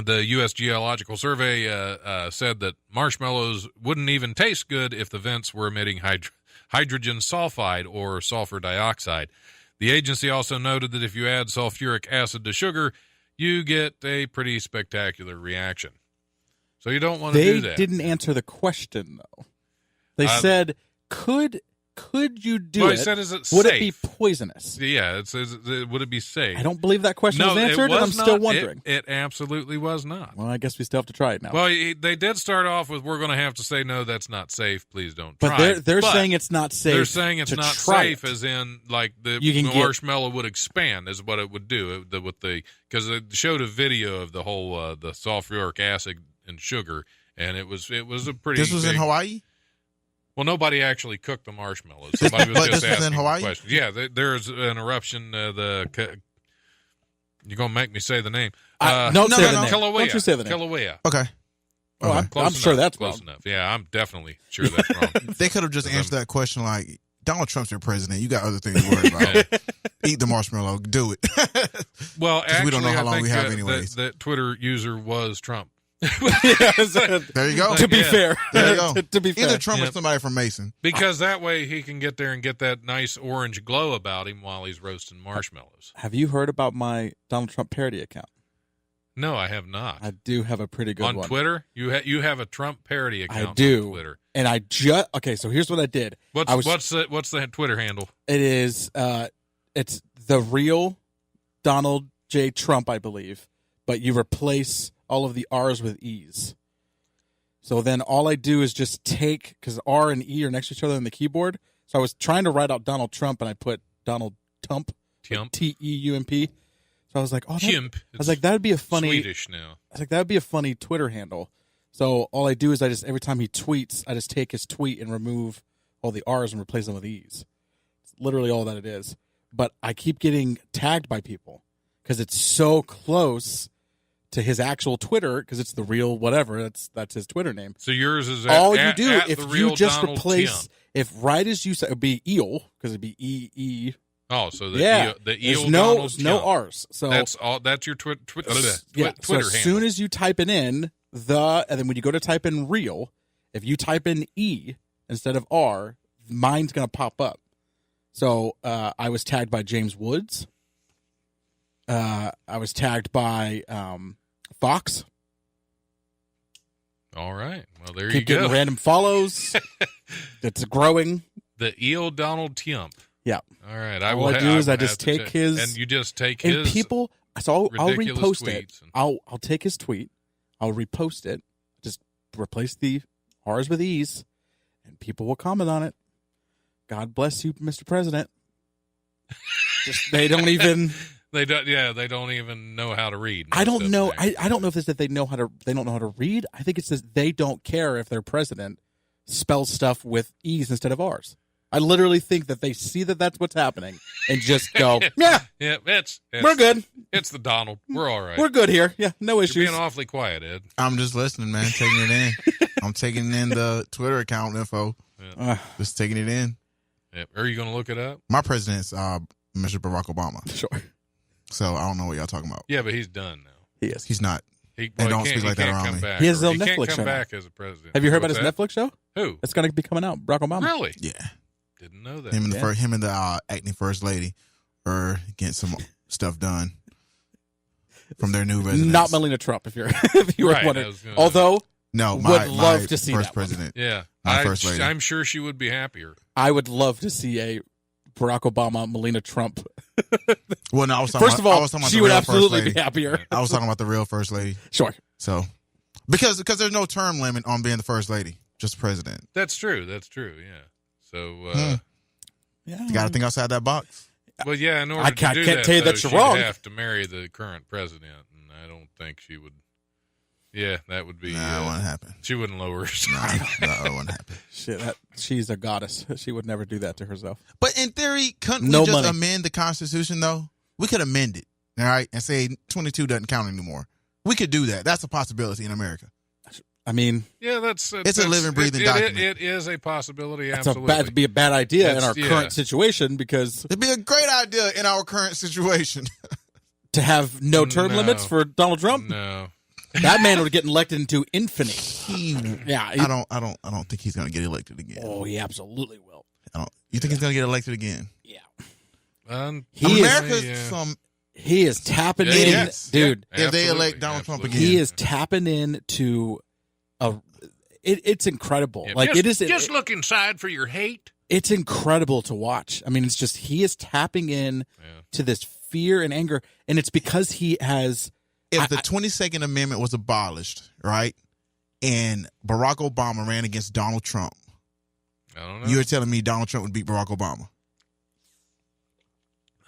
the U.S. Geological Survey said that marshmallows wouldn't even taste good if the vents were emitting hydrogen sulfide or sulfur dioxide. The agency also noted that if you add sulfuric acid to sugar, you get a pretty spectacular reaction. So you don't want to do that. They didn't answer the question, though. They said, could you do well, it? He said, is it would safe? it be poisonous? Yeah, it says, would it be safe? I don't believe that question was it answered, was and I'm still not. wondering. It absolutely was not. Well, I guess we still have to try it now. Well, they did start off with, we're going to have to say, no, that's not safe. Please don't try. But they're saying it's not safe. They're saying it's to not try safe, it. as in like the You can marshmallow would expand, is what it would do because it showed a video of the whole the sulfuric acid and sugar, and it was a pretty. This was in Hawaii. Well, nobody actually cooked the marshmallows. Somebody was But just this was in asking Hawaii? questions. Yeah, there's an eruption. You're going to make me say the name. Don't say the name. Kilauea. Don't you say the name. Kilauea. Okay. Oh, I'm sure that's close wrong. enough. Yeah, I'm definitely sure that's wrong. They could have just answered that question like, Donald Trump's your president. You got other things to worry about. Eat the marshmallow. Do it. Well, actually, we don't know how long I think we have anyways. that Twitter user was Trump. There you go. To be fair. There you go. To be fair. Either Trump or Yep. somebody from Mason. Because that way he can get there and get that nice orange glow about him while he's roasting marshmallows. Have you heard about my Donald Trump parody account? No, I have not. I do have a pretty good on one. Twitter, you have a Trump parody account. I do. On Twitter. And okay, so here's what I did. What's the Twitter handle? It is it's the real Donald J. Trump, I believe, but you replace all of the R's with E's. So then all I do is just take, because R and E are next to each other on the keyboard. So I was trying to write out Donald Trump, and I put Donald Tump, T-E-U-M-P. So I was like, I was like, that would be a funny Swedish now. I was like, that would be a funny Twitter handle. So all I do is every time he tweets, I just take his tweet and remove all the R's and replace them with E's. It's literally all that it is. But I keep getting tagged by people because it's so close to his actual Twitter, because it's the real whatever. That's his Twitter name. So yours is all you do at if the you real just Donald replace Trump. if right as you say, it'd be eel, because it'd be E. Oh, so the There's eel no Donald no Trump. R's. So That's all. That's your Twitter So handle. as soon as you type it in and then when you go to type in real, if you type in E instead of R, mine's gonna pop up. So I was tagged by James Woods. I was tagged by Fox. All right. Well, there Keep you go. getting random follows. It's growing. The eel Donald Trump. Yeah. All right. All I do is I just take his, and you just take and his people. So I'll ridiculous repost it. tweets and- I'll take his tweet. I'll repost it. Just replace the R's with E's, and people will comment on it. God bless you, Mr. President. Just they don't even. They don't. Yeah, they don't even know how to read. I don't most know. of them. I don't know if it's that they know how to. They don't know how to read. I think it says they don't care if their president spells stuff with E's instead of R's. I literally think that they see that that's what's happening and just go, yeah, it's we're good. It's the Donald. We're all right. We're good here. Yeah, no You're issues. being awfully quiet, Ed. I'm just listening, man. Taking it in. I'm taking in the Twitter account info. Just taking it in. Yeah. Are you going to look it up? My president's Mr. Barack Obama. Sure. So I don't know what y'all talking about. Yeah, but he's done now. He is. He's not. He don't speak like that around come me. back. He has his own He can't Netflix come show now. back as a president. Have you heard about his What's that? Netflix show? Who? It's going to be coming out. Barack Obama. Really? Yeah. Didn't know that. Him and the acting first lady are getting some stuff done from their new residence. Not Melania Trump, if you were Right, wondering. I was gonna- Although No, would my love to see first that one. president. Yeah. My first lady. I'm sure she would be happier. I would love to see a Barack Obama, Melania Trump. Well, no, I was talking First of about, I all, was talking about she the would real absolutely first be lady. happier. I was talking about the real first lady. Sure. So, because there's no term limit on being the first lady, just president. That's true. That's true. Yeah. So, Yeah. You got to think outside that box. well, yeah. In order I to can't do tell that, you though, that you're she'd wrong. have to marry the current president, and I don't think she would. Yeah, that would be. Nah, that wouldn't happen. She wouldn't lower herself. Nah, that wouldn't happen. Shit, she's a goddess. She would never do that to herself. But in theory, couldn't No we just money. amend the Constitution, though? We could amend it, all right, and say 22 doesn't count anymore. We could do that. That's a possibility in America. I mean, Yeah, that's It's a living, breathing document. It is a possibility. it's Absolutely. it'd be a bad idea in That's- our yeah. current situation, because It'd be a great idea in our current situation. to have no term No. limits for Donald Trump, No. that man would get elected into infamy. Yeah. I don't think he's going to get elected again. Oh, he absolutely will. You think he's going to get elected again? Yeah. America's some. He is tapping Yeah, in, yes. dude. Yeah, If they absolutely, elect Donald Trump absolutely. He is tapping into a. It's incredible. Yeah, Like just, it is. Just look inside for your hate. It's incredible to watch. I mean, it's just he is tapping in to this fear and anger, and it's because he has. If the 22nd Amendment was abolished, right, and Barack Obama ran against Donald Trump, I don't know. you're telling me Donald Trump would beat Barack Obama?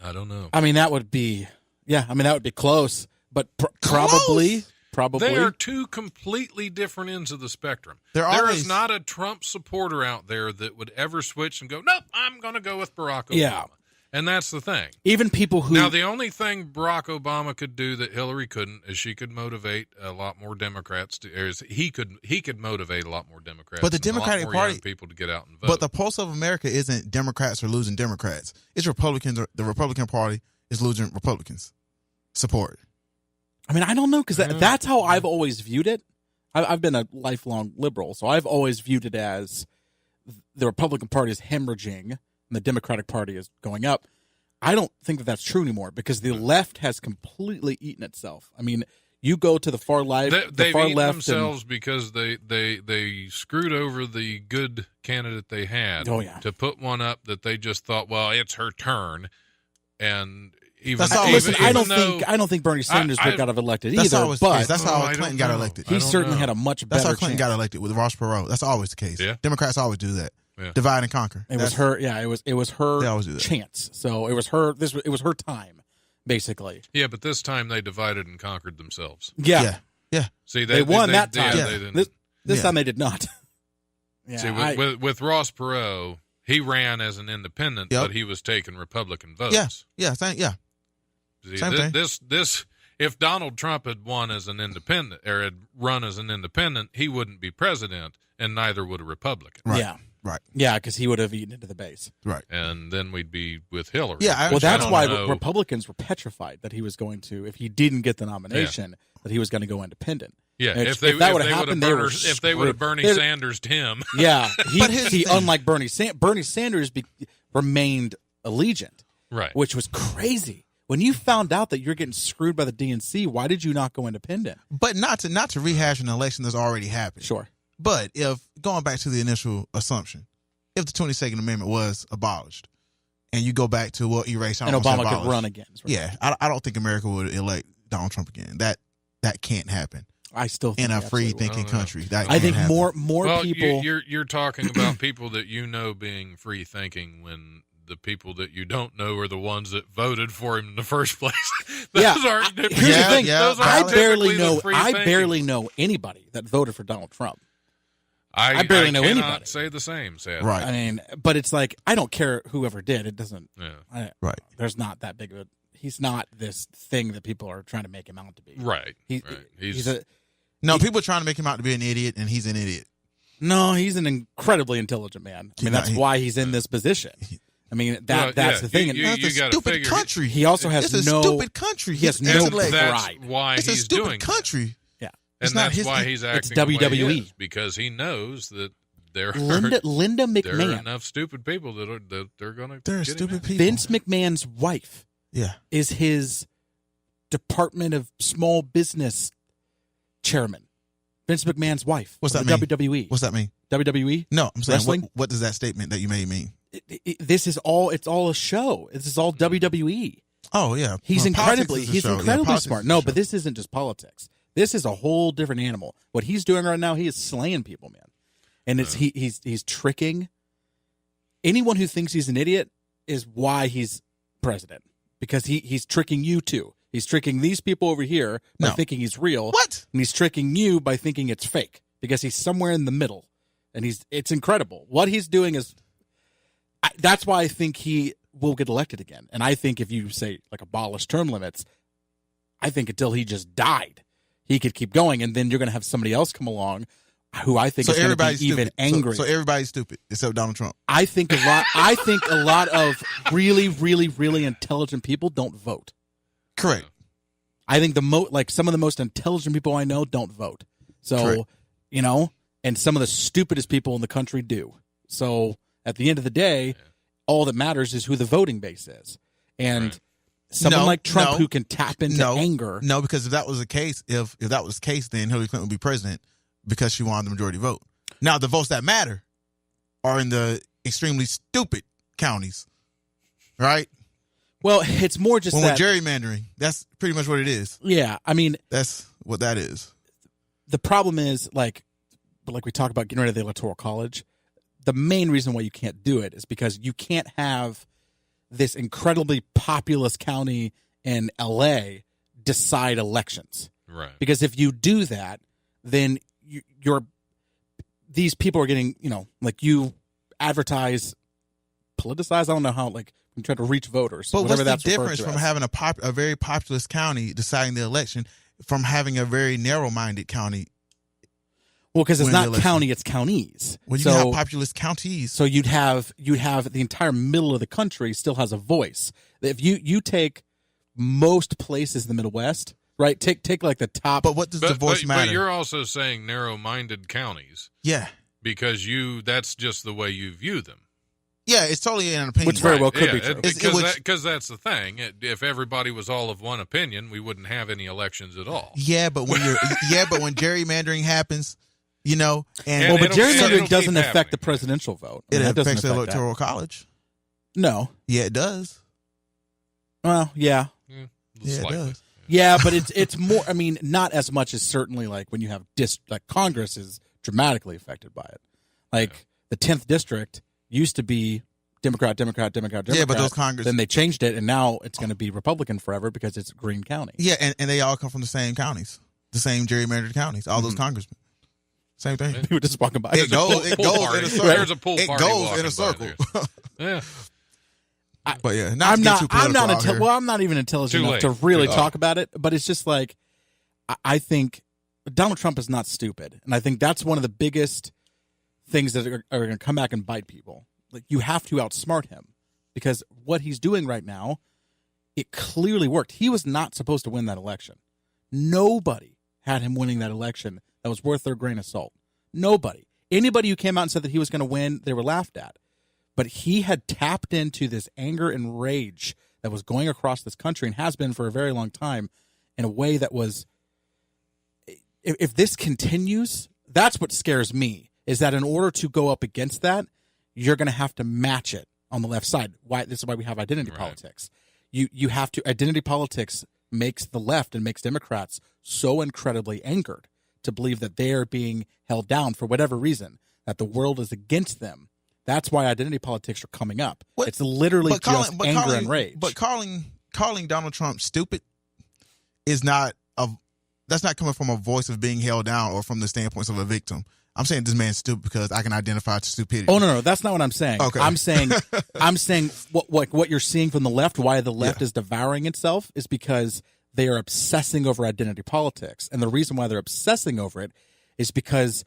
I don't know. I mean, that would be. Yeah, I mean that would be close, but probably probably. They are two completely different ends of the spectrum. There always, is not a Trump supporter out there that would ever switch and go, nope, I'm going to go with Barack Obama. Yeah. And that's the thing. Even people who... Now, the only thing Barack Obama could do that Hillary couldn't is she could motivate a lot more Democrats. He could motivate a lot more Democrats. But the and a lot Democratic more Party... young people to get out and vote. But the pulse of America isn't Democrats are losing Democrats. It's Republicans. The Republican Party is losing Republicans' support. I mean, I don't know, because that's how I've always viewed it. I've been a lifelong liberal, so I've always viewed it as the Republican Party is hemorrhaging and the Democratic Party is going up. I don't think that that's true anymore, because the left has completely eaten itself. I mean, you go to the far left, they've far eaten left themselves because they screwed over the good candidate they had. To put one up that they just thought, well, it's her turn, and I don't think Bernie Sanders would got elected either. But that's how Clinton got elected. He certainly had a much better. That's how Clinton got elected with Ross Perot. That's always the case. Yeah. Democrats always do that. Yeah. Divide and conquer. It was her. Yeah, it was her They always do that. chance. So it was her. It was her time, basically. Yeah, but this time they divided and conquered themselves. Yeah. See, they won that time. Yeah, this time they did not. Yeah, see, with Ross Perot, he ran as an independent, but he was taking Republican votes. See, Same thing. This if Donald Trump had won as an independent or had run as an independent, he wouldn't be president, and neither would a Republican. Right. Yeah. Right. Yeah, because he would have eaten into the base. Right. And then we'd be with Hillary. Yeah. Well, that's why Republicans were petrified that he was going to, if he didn't get the nomination, that he was going to go independent. Yeah, if they would have Bernie Sanders him. Yeah, unlike Bernie Sanders remained allegiant, right? Which was crazy. When you found out that you're getting screwed by the DNC, why did you not go independent? But not to rehash an election that's already happened. Sure. But if going back to the initial assumption, if the 22nd Amendment was abolished, and you go back to what erased and Obama could run again, right? Yeah, I don't think America would elect Donald Trump again. That can't happen. I still think in a free thinking country. I think more people. You're talking about people that you know being free thinking when the people that you don't know are the ones that voted for him in the first place. Here's the thing. I barely know anybody that voted for Donald Trump. I barely know anybody. Say the same, sadly. Right. I mean, but it's like I don't care whoever did. It doesn't. Yeah. Right. There's not that big of a. He's not this thing that people are trying to make him out to be. Right. People are trying to make him out to be an idiot, and he's an idiot. No, he's an incredibly intelligent man. I mean, that's why he's in this position. I mean, that's the thing. It's a stupid country. He also has it's a stupid country. He has no pride. That's why it's he's a stupid doing country. Yeah. And that's why he's acting it's WWE. the way he is, because he knows that there Linda McMahon. There are enough stupid people that they're going to. There are stupid people. Vince McMahon's wife. Yeah. Is his Department of Small Business chairman. Vince McMahon's wife. What's that mean? WWE. What's that mean? WWE? No, I'm saying wrestling. What does that statement that you made mean? This is all. It's all a show. This is all WWE. Oh yeah, he's incredibly smart. No, but this isn't just politics. This is a whole different animal. What he's doing right now, he is slaying people, man. And he's tricking anyone who thinks he's an idiot. Is why he's president, because he's tricking you too. He's tricking these people over here by thinking he's real. What? And he's tricking you by thinking it's fake, because he's somewhere in the middle. And it's incredible. What he's doing is, that's why I think he will get elected again. And I think if you say, like, abolish term limits, I think until he just died, he could keep going. And then you're going to have somebody else come along who I think is going to be even angry. So everybody's stupid except Donald Trump. I think a lot of really, really, really intelligent people don't vote. Correct. I think some of the most intelligent people I know don't vote. So, Correct. And some of the stupidest people in the country do. So at the end of the day, all that matters is who the voting base is. And someone like Trump who can tap into anger. No, because if that was the case, then Hillary Clinton would be president because she won the majority vote. Now, the votes that matter are in the extremely stupid counties, right? Well, it's more just when that we're gerrymandering. That's pretty much what it is. Yeah, I mean, that's what that is. The problem is, like we talk about getting rid of the Electoral College, the main reason why you can't do it is because you can't have this incredibly populous county in LA decide elections. Right. Because if you do that, then these people are getting, like you advertise, politicize. I don't know how, like, you try to reach voters. But whatever what's the that's difference from having a very populous county deciding the election from having a very narrow-minded county? Well, because it's win not the election? county, it's counties. Well, you can have populous counties. So you'd have the entire middle of the country still has a voice. If you take most places in the Midwest, right? Take like the top. But what does the voice matter? But you're also saying narrow-minded counties. Yeah. Because that's just the way you view them. Yeah, it's totally an opinion. Which very well could be true. Because that's the thing. If everybody was all of one opinion, we wouldn't have any elections at all. Yeah, but when when gerrymandering happens, and but gerrymandering doesn't affect the presidential vote. It affects the electoral college. No. Yeah, it does. Well, yeah. Yeah, it does. Yeah, but it's more. I mean, not as much as certainly like when you have Congress is dramatically affected by it. Like the 10th district used to be Democrat. Yeah, but those Congress. Then they changed it, and now it's going to be Republican forever because it's Greene County. Yeah, and they all come from the same counties, the same gerrymandered counties. All those congressmen, same thing. People just walking by. It goes in a circle. There's a pool It party goes in a circle. Yeah. But yeah, I'm not even intelligent enough to really talk about it. But it's just like, I think Donald Trump is not stupid, and I think that's one of the biggest things that are going to come back and bite people. Like, you have to outsmart him, because what he's doing right now, it clearly worked. He was not supposed to win that election. Nobody had him winning that election that was worth their grain of salt. Nobody. Anybody who came out and said that he was going to win, they were laughed at. But he had tapped into this anger and rage that was going across this country and has been for a very long time in a way that was, if this continues, that's what scares me, is that in order to go up against that, you're going to have to match it on the left side. This is why we have identity politics. You have to, identity politics makes the left and makes Democrats so incredibly angered to believe that they are being held down for whatever reason, that the world is against them. That's why identity politics are coming up. It's literally anger and rage. But calling Donald Trump stupid is that's not coming from a voice of being held down or from the standpoints of a victim. I'm saying this man's stupid because I can identify to stupidity. Oh no, that's not what I'm saying. Okay. I'm saying what you're seeing from the left, why the left is devouring itself, is because they are obsessing over identity politics. And the reason why they're obsessing over it is because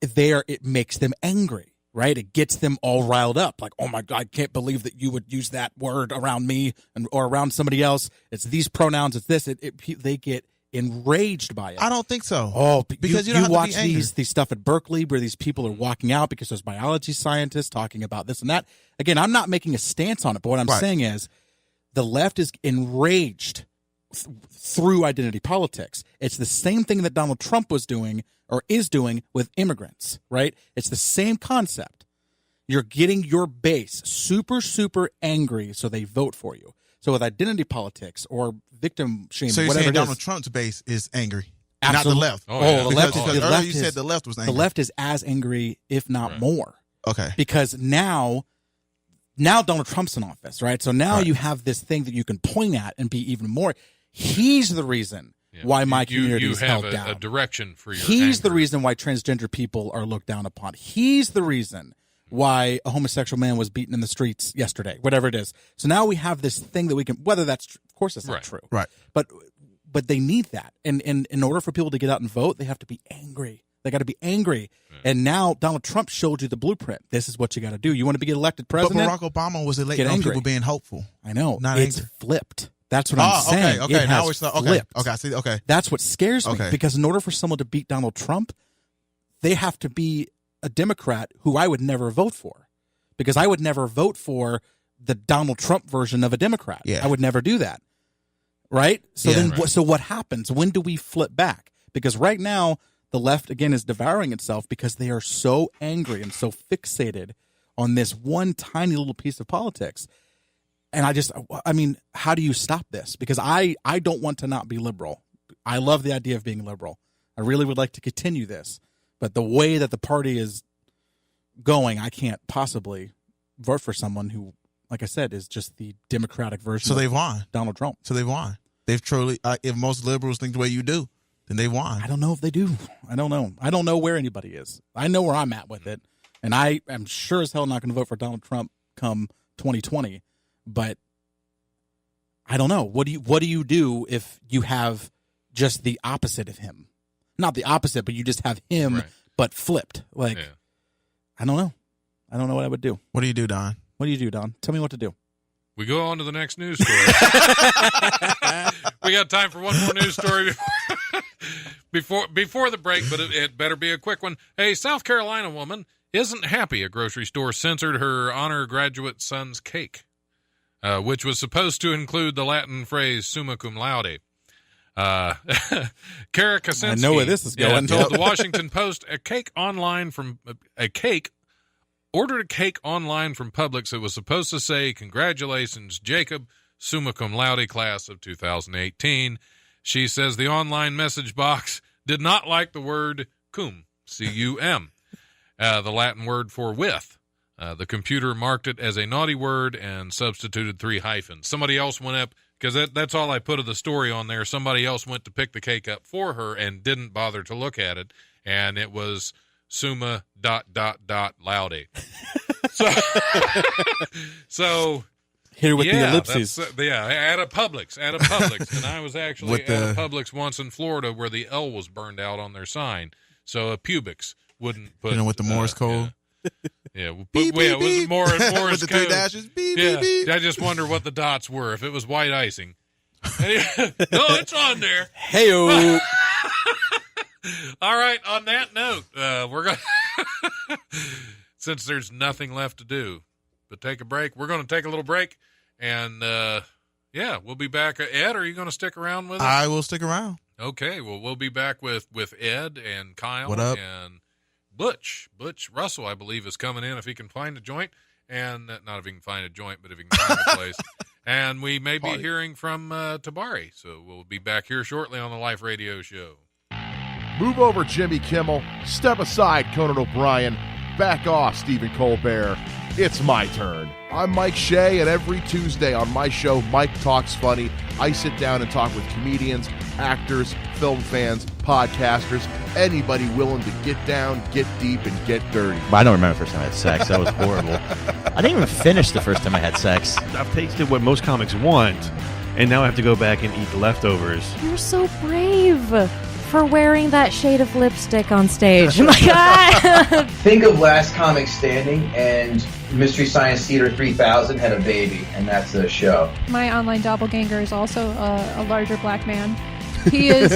it makes them angry. Right? It gets them all riled up. Like, oh my God, I can't believe that you would use that word around me or around somebody else. It's these pronouns. It's this. They get enraged by it. I don't think so. Oh, because you watch these stuff at Berkeley where these people are walking out because there's biology scientists talking about this and that. Again, I'm not making a stance on it, but what I'm saying is the left is enraged through identity politics. It's the same thing that Donald Trump was doing or is doing with immigrants, right? It's the same concept. You're getting your base super, super angry so they vote for you. So with identity politics or victim shaming, so you're whatever saying it is, Donald Trump's base is angry, Absolutely. not the left. The left because earlier you said the left was angry. The left is as angry, if not more. Okay. Because now Donald Trump's in office, right? So now you have this thing that you can point at and be even more. He's the reason why my community is held down. You have a direction for your He's anger. the reason why transgender people are looked down upon. He's the reason why a homosexual man was beaten in the streets yesterday, whatever it is. So now we have this thing that we can, whether that's true, of course it's not true. Right. But they need that. And in order for people to get out and vote, they have to be angry. They got to be angry. And now Donald Trump showed you the blueprint. This is what you got to do. You want to get elected president? But Barack Obama was elected on people being hopeful. I know. Not it's angry. Flipped. That's what I'm saying. Okay. Now it's flipped. Okay. I see. Okay. That's what scares me. Okay. Because in order for someone to beat Donald Trump, they have to be a Democrat who I would never vote for. Because I would never vote for the Donald Trump version of a Democrat. Yeah. I would never do that. Right? So so what happens? When do we flip back? Because right now, the left, again, is devouring itself because they are so angry and so fixated on this one tiny little piece of politics. And I mean, how do you stop this? Because I don't want to not be liberal. I love the idea of being liberal. I really would like to continue this. But the way that the party is going, I can't possibly vote for someone who, like I said, is just the Democratic version they've won. Donald Trump. So they've won. they've truly, if most liberals think the way you do, then they won. I don't know if they do. I don't know. I don't know where anybody is. I know where I'm at with it. And I am sure as hell not going to vote for Donald Trump come 2020. But I don't know. What do you do if you have just the opposite of him? Not the opposite, but you just have him, but flipped. Like, I don't know. I don't know what I would do. What do you do, Don? What do you do, Don? Tell me what to do. We go on to the next news story. We got time for one more news story before the break, but it better be a quick one. A South Carolina woman isn't happy a grocery store censored her honor graduate son's cake, which was supposed to include the Latin phrase summa cum laude. Kara Kaczynski, I know where this is going. Told the Washington Post ordered a cake online from Publix that was supposed to say, "Congratulations, Jacob, summa cum laude class of 2018. She says the online message box did not like the word cum, C-U-M, the Latin word for with. The computer marked it as a naughty word and substituted 3 hyphens. Somebody else went up, because that's all I put of the story on there. Somebody else went to pick the cake up for her and didn't bother to look at it, and it was summa ... laude. So Here with the ellipses. At a Publix. And I was actually at a Publix once in Florida where the L was burned out on their sign. So a Publix wouldn't put... with the Morse code? Yeah, beep, it was beep. Morse with the 3 code. dashes. Beep, Yeah, beep, beep. I just wonder what the dots were. If it was white icing. No, it's on there. Hey-o. All right, on that note, we're going to... Since there's nothing left to do but take a break, we're going to take a little break. And, we'll be back. Ed, are you going to stick around with us? I will stick around. Okay, well, we'll be back with Ed and Kyle. What up? And Butch Russell, I believe, is coming in if he can find a joint. And not if he can find a joint, but if he can find a place. And we may be hearing from Tabari. So we'll be back here shortly on the Life Radio Show. Move over, Jimmy Kimmel. Step aside, Conan O'Brien. Back off, Stephen Colbert. It's my turn. I'm Mike Shea, and every Tuesday on my show, Mike Talks Funny, I sit down and talk with comedians, actors, film fans, podcasters, anybody willing to get down, get deep, and get dirty. I don't remember the first time I had sex. That was horrible. I didn't even finish the first time I had sex. I've tasted what most comics want, and now I have to go back and eat the leftovers. You're so brave for wearing that shade of lipstick on stage. My God. Think of Last Comic Standing, and Mystery Science Theater 3000 had a baby, and that's the show. My online doppelganger is also a larger black man. He is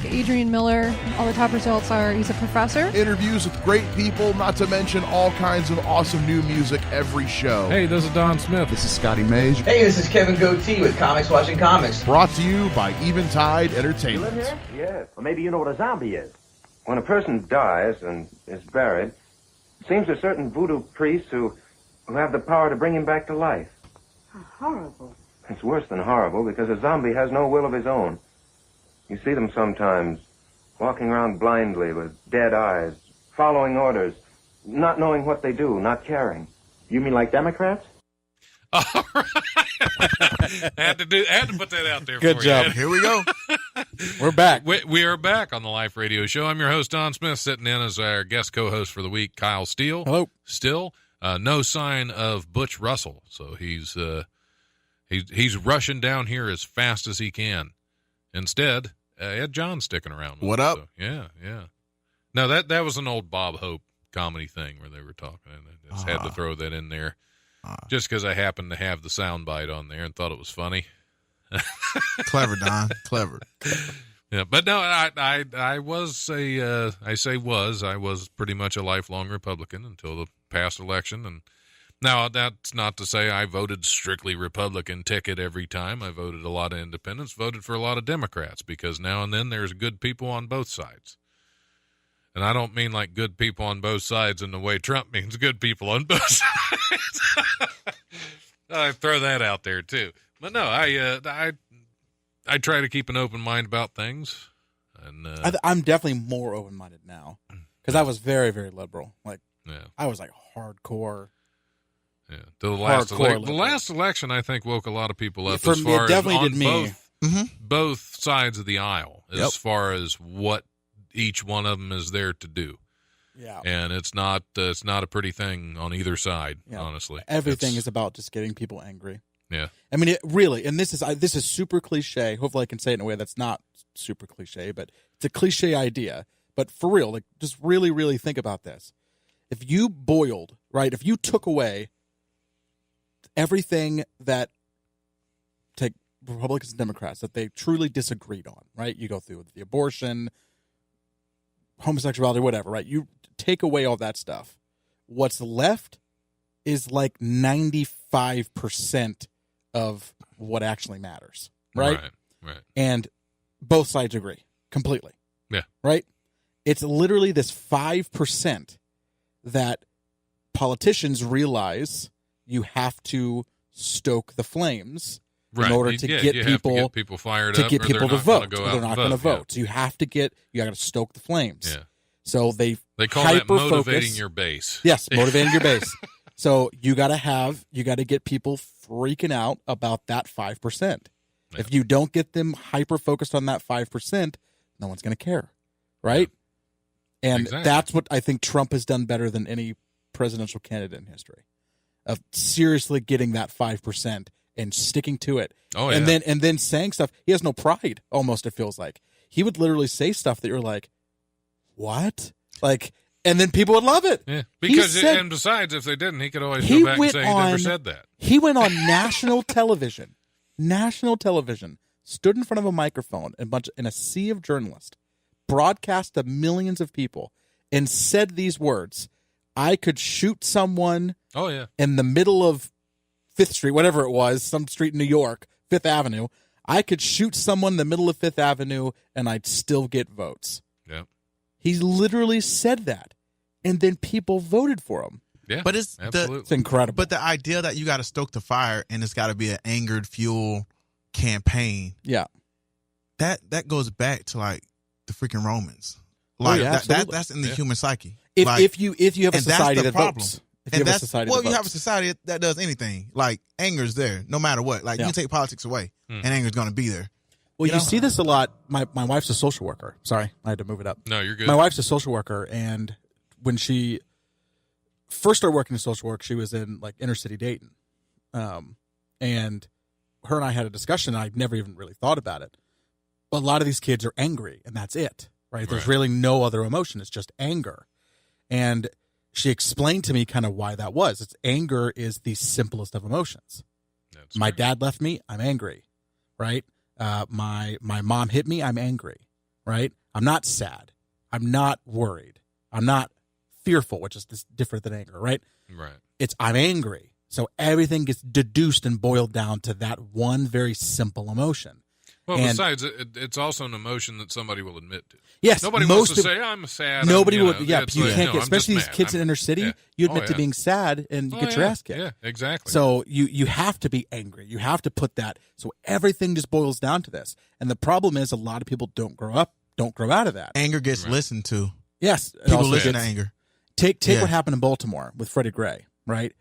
Adrian Miller. All the top results are he's a professor. Interviews with great people, not to mention all kinds of awesome new music every show. Hey, this is Don Smith. This is Scotty Mays. Hey, this is Kevin Goatee with Comics Watching Comics. Brought to you by Eventide Entertainment. You live here? Yes. Well, maybe you know what a zombie is. When a person dies and is buried, it seems there are certain voodoo priests who have the power to bring him back to life. How horrible. It's worse than horrible because a zombie has no will of his own. You see them sometimes, walking around blindly with dead eyes, following orders, not knowing what they do, not caring. You mean like Democrats? All right. I had to put that out there. Good for job. You. Here we go. We're back. We are back on the Life Radio Show. I'm your host, Don Smith, sitting in as our guest co-host for the week, Kyle Steele. Hello. Still, no sign of Butch Russell, so he's rushing down here as fast as he can. Instead, Ed John's sticking around. What up? So, yeah. No, that was an old Bob Hope comedy thing where they were talking. I just had to throw that in there just because I happened to have the soundbite on there and thought it was funny. Clever, Don. Clever. Yeah, but no, I was I was pretty much a lifelong Republican until the past election. And now that's not to say I voted strictly Republican ticket every time. I voted a lot of independents, voted for a lot of Democrats, because now and then there's good people on both sides. And I don't mean like good people on both sides in the way Trump means good people on both sides. I throw that out there too. But no, I try to keep an open mind about things. And I'm definitely more open-minded now, because I was very, very liberal. Like, I was like hardcore. Yeah, the last election, I think, woke a lot of people up. For as me, far it definitely as did me. both sides of the aisle as far as what each one of them is there to do. Yeah. And it's not a pretty thing on either side, honestly. Everything is about just getting people angry. Yeah. I mean, it really, and this is super cliche. Hopefully I can say it in a way that's not super cliche, but it's a cliche idea. But for real, like, just really, really think about this. If you boiled, right, if you took away everything that, take Republicans and Democrats, that they truly disagreed on, right? You go through the abortion, homosexuality, whatever, right? You take away all that stuff. What's left is like 95% of what actually matters, right? Right. And both sides agree completely. Yeah. Right? It's literally this 5% that politicians realize you have to stoke the flames in order to get people fired up, to get people to vote. They're not going to vote. Yeah. So you got to stoke the flames. Yeah. So they call that motivating your base. Yes, motivating your base. So you got to get people freaking out about that 5%. Yeah. If you don't get them hyper focused on that 5%, no one's going to care, right? Yeah. And that's what I think Trump has done better than any presidential candidate in history, of seriously getting that 5% and sticking to it. Oh, and then saying stuff. He has no pride. Almost, it feels like he would literally say stuff that you're like, what? Like, and then people would love it. Yeah. Because and besides, if they didn't, he could always go back and say he never said that. He went on national television, stood in front of a microphone in a sea of journalists, broadcast to millions of people, and said these words: I could shoot someone in the middle of 5th Street, whatever it was, some street in New York, 5th Avenue. I could shoot someone in the middle of 5th Avenue and I'd still get votes. Yeah. He literally said that, and then people voted for him. Yeah, but it's incredible. But the idea that you got to stoke the fire and it's got to be an angered fuel campaign. Yeah, that goes back to like the freaking Romans. Like that's in the human psyche. If you have a society that problem. votes, You have a society that does anything. Like anger's there, no matter what. Like you can take politics away, and anger's going to be there. Well, you see this a lot. My wife's a social worker. Sorry, I had to move it up. No, you're good. My wife's a social worker, and when she first started working in social work, she was in like inner city Dayton, and her and I had a discussion. And I'd never even really thought about it, but a lot of these kids are angry, and that's it, right? There's really no other emotion. It's just anger, and she explained to me kind of why that was. It's anger is the simplest of emotions. My dad left me. I'm angry, right? My mom hit me. I'm angry, right? I'm not sad. I'm not worried. I'm not fearful, which is different than anger, right? Right. I'm angry. So everything gets deduced and boiled down to that one very simple emotion. Well, besides, it's also an emotion that somebody will admit to. Yes. Nobody wants to say, I'm sad. Nobody would. Yeah, you like, can't get, especially these mad. kids in inner city, you admit to being sad and you get your ass kicked. Yeah, exactly. So you have to be angry. You have to put that. So everything just boils down to this. And the problem is a lot of people don't grow out of that. Anger gets listened to. Yes. People listen to anger. Take what happened in Baltimore with Freddie Gray, right?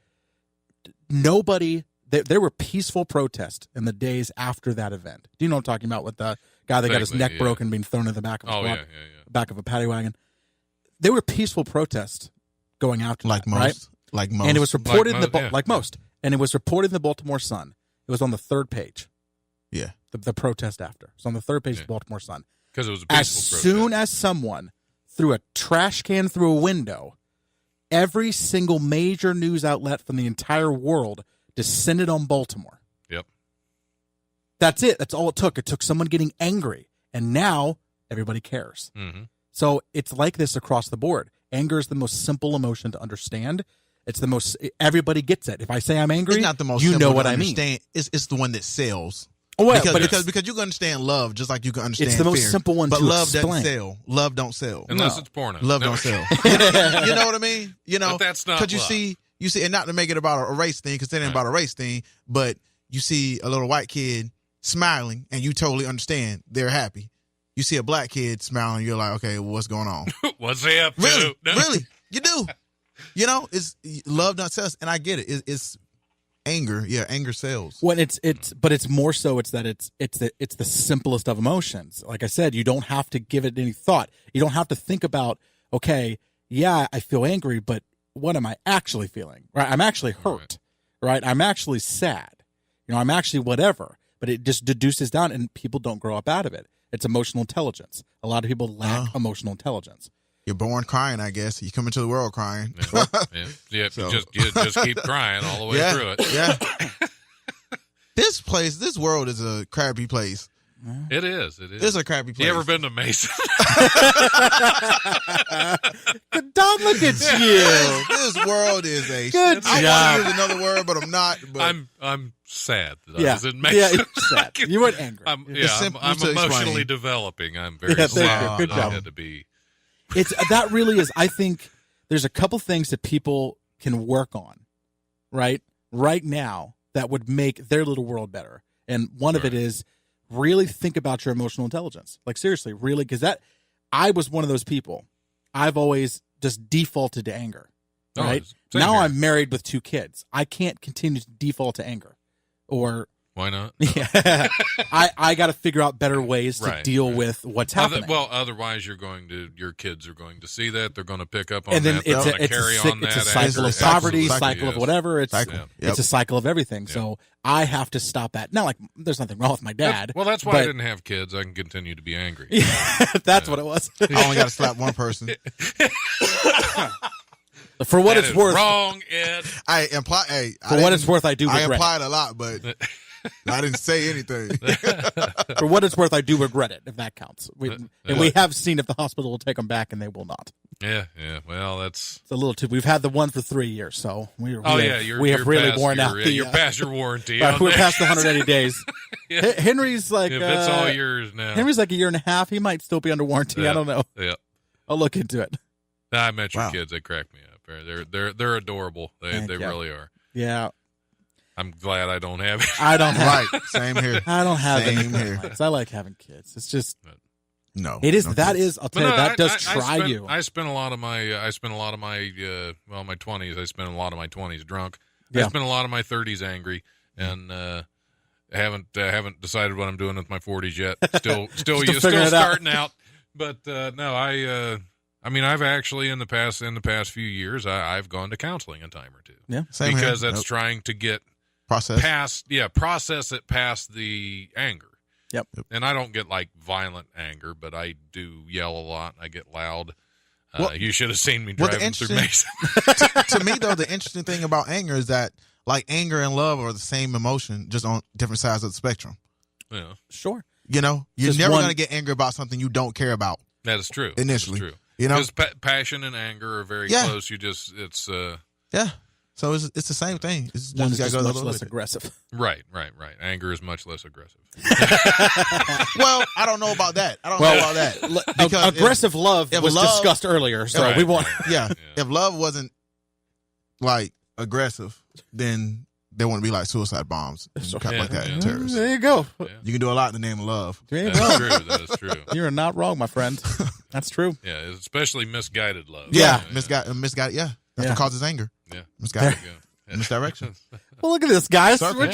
There were peaceful protests in the days after that event. Do you know what I'm talking about, with the guy that got his neck broken being thrown in the back of back of a paddy wagon? There were peaceful protests going out like most, right? Like most, and it was reported and it was reported in the Baltimore Sun. It was on the 3rd page. Yeah, the protest after. It's on the 3rd page of the Baltimore Sun. Because it was a peaceful protest. Soon as someone threw a trash can through a window, every single major news outlet from the entire world descended on Baltimore. Yep. That's it. That's all it took. It took someone getting angry, and now everybody cares. Mm-hmm. So it's like this across the board. Anger is the most simple emotion to understand. It's the most, everybody gets it. If I say I'm angry, it's not the most you simple know what to I mean. Understand. It's the one that sells. Oh, well, because you can understand love just like you can understand it's the most fear. simple one but to love explain. doesn't sell. Love don't sell. Unless it's porno. Love don't sell. You know what I mean? You know, but that's not because love. You see, and not to make it about a race thing, because it ain't about a race thing, but you see a little white kid smiling, and you totally understand they're happy. You see a black kid smiling, you're like, okay, well, what's going on? What's he up to? Really, you do. You know, it's love not sells, and I get it. It's anger. Yeah, anger sells. When but it's more so. It's the simplest of emotions. Like I said, you don't have to give it any thought. You don't have to think about, okay, yeah, I feel angry, but what am I actually feeling? Right? I'm actually hurt. Right? I'm actually sad. I'm actually whatever. But it just deduces down, and people don't grow up out of it. It's emotional intelligence. A lot of people lack emotional intelligence. You're born crying, I guess. You come into the world crying. Yeah. So. You just keep crying all the way through it. Yeah. This world is a crappy place. It is. It's a crappy place. You ever been to Mason? Don, look at you. This world is a good job. I want to use another word, but I'm not. But I'm sad that I was in Mason. Yeah, sad. You weren't angry. I'm emotionally developing. I'm very sad. Good job. I had to be. That really is. I think there's a couple things that people can work on, right now, that would make their little world better. And one of it is really think about your emotional intelligence. Like seriously, really, because I was one of those people. I've always just defaulted to anger. Right now, I'm married with 2 kids. I can't continue to default to anger, or why not? Yeah, I got to figure out better ways to deal with what's happening. Otherwise, your kids are going to see that. They're going to pick up on and then that. They're going to carry on that. It's a cycle of poverty, cycle of whatever. It's a cycle of everything. Yep. So I have to stop that. Not like there's nothing wrong with my dad. That's why I didn't have kids. I can continue to be angry. That's what it was. I only got to slap one person. For what it's worth, wrong, Ed. For what it's worth, I do regret it. I implied a lot, but I didn't say anything. For what it's worth, I do regret it, if that counts. We have seen if the hospital will take them back, and they will not. Yeah. Well, it's a little too. We've had the one for 3 years, so we have really worn out. You're past your warranty. We're past the 180 days. Yeah. Henry's like it's all yours now. Henry's like a year and a half. He might still be under warranty. I don't know. Yeah, I'll look into it. I met your kids. They crack me up. They're adorable. They really are. Yeah. I'm glad I don't have it. I don't have Same here. I don't have any kids. I like having kids. It's just no. It is no that kids. is. I'll tell you that does try you. I spent a lot of my my 20s. I spent a lot of my 20s drunk. Yeah. I spent a lot of my 30s angry, and haven't decided what I'm doing with my 40s yet. Still starting out. But no, I've actually in the past few years, I've gone to counseling a time or two. Yeah, same because here. that's trying to get process it past the anger. Yep. And I don't get like violent anger, but I do yell a lot. I get loud. You should have seen me driving through Mason. To me, though, the interesting thing about anger is that like anger and love are the same emotion, just on different sides of the spectrum. Yeah, sure. You're never going to get angry about something you don't care about. That is true. Initially, that is true. Because passion and anger are very close. Yeah. So it's the same thing. It's one's just much less aggressive. Right. Anger is much less aggressive. Well, I don't know about that. Because aggressive love was discussed earlier, so we want. Yeah. If love wasn't like aggressive, then there wouldn't be like suicide bombs and stuff like that. Yeah. Terrorists. There you go. You can do a lot in the name of love. That is true. You are not wrong, my friend. That's true. Yeah, especially misguided love. Yeah. Misguided. Yeah. That's what causes anger. Yeah. Misguided. Misdirection. Well, look at this, guys. Circle.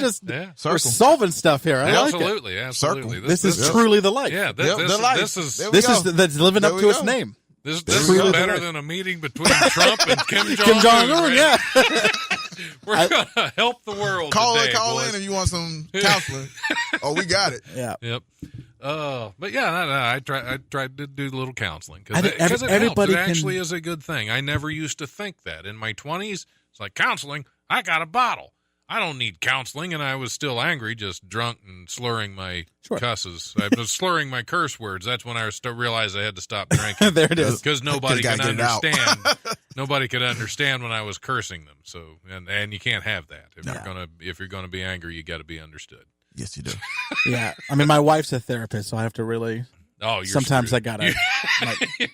We're solving stuff here. I Absolutely. like it. Absolutely. This is truly the life. Yeah. This is that's living up to its name. This is better than a meeting between Trump and Kim Jong-un. Yeah. We're going to help the world Call today, in if you want some counseling. We got it. Yeah. Yep. But yeah, I tried to do a little counseling because it everybody helps. It actually is a good thing. I never used to think that. In my 20s, it's like counseling. I got a bottle. I don't need counseling, and I was still angry, just drunk and slurring my cusses. I was slurring my curse words. That's when I realized I had to stop drinking. There it is. Because nobody could understand. Nobody could understand when I was cursing them. So, and you can't have that. If you're gonna be angry, you got to be understood. Yes, you do. Yeah, I mean, my wife's a therapist, so I have to really. Oh, you're sometimes screwed. I gotta.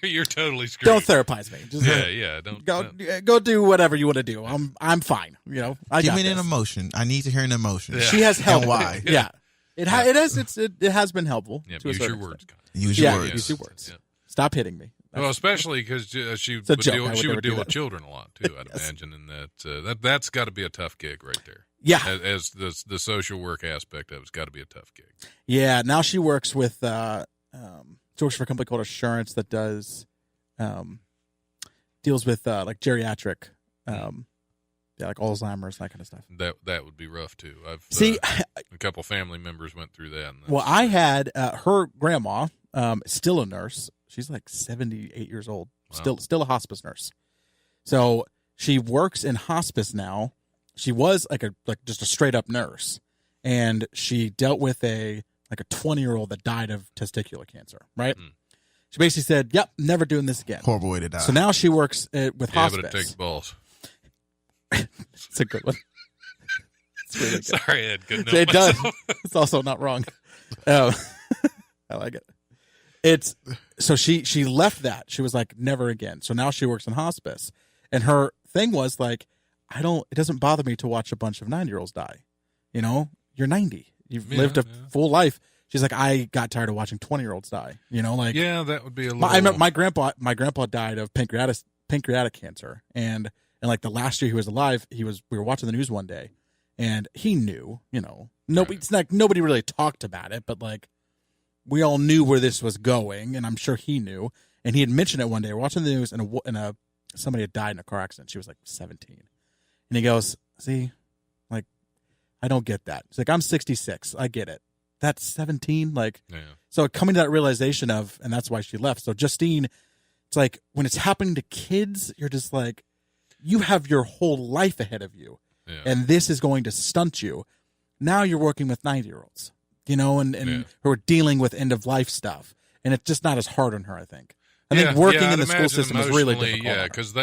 You're totally screwed. Don't therapize me. Just don't go do whatever you want to do. I'm fine. Give me an emotion. I need to hear an emotion. Yeah. She has help. And why? Yeah, it has been helpful. Yeah, to use a your words. Use your words. Use your words. Yeah. Stop hitting me. Well, especially because she would deal with children a lot too. I'd imagine, and that's got to be a tough gig right there. Yeah. As the social work aspect of it's got to be a tough gig. Yeah. Now she works with she works for a company called Assurance that does deals with like geriatric, like Alzheimer's, that kind of stuff. That would be rough too. I've a couple family members went through that. Well, I had her grandma, still a nurse. She's like 78 years old. Wow. Still a hospice nurse. So she works in hospice now. She was like just a straight up nurse, and she dealt with a 20-year-old that died of testicular cancer. Right. She basically said, "Yep, never doing this again." Horrible way to die. So now she works with hospice. But it takes balls. It's a good one. It's really good. Sorry, Ed. Couldn't It help does. myself. It's also not wrong. I like it. It's so she left that. She was like, never again. So now she works in hospice, and her thing was like, it doesn't bother me to watch a bunch of 90-year-olds die. You know, you're 90. You've lived a full life. She's like, I got tired of watching 20-year-olds die. You know, like that would be a little. I remember my grandpa died of pancreatic cancer, and like the last year he was alive, we were watching the news one day, and he knew, you know, nobody really talked about it, but like we all knew where this was going, and I'm sure he knew, and he had mentioned it one day. We're watching the news, and somebody had died in a car accident. She was like 17, and he goes, "See, like I don't get that." He's like, "I'm 66, I get it. That's 17, like." Yeah. So coming to that realization of, and that's why she left. So Justine, it's like when it's happening to kids, you're just like, you have your whole life ahead of you, and this is going to stunt you. Now you're working with 90-year-olds, you know, and who are dealing with end-of-life stuff, and it's just not as hard on her, I think. I think working in the school system is really difficult. Yeah, because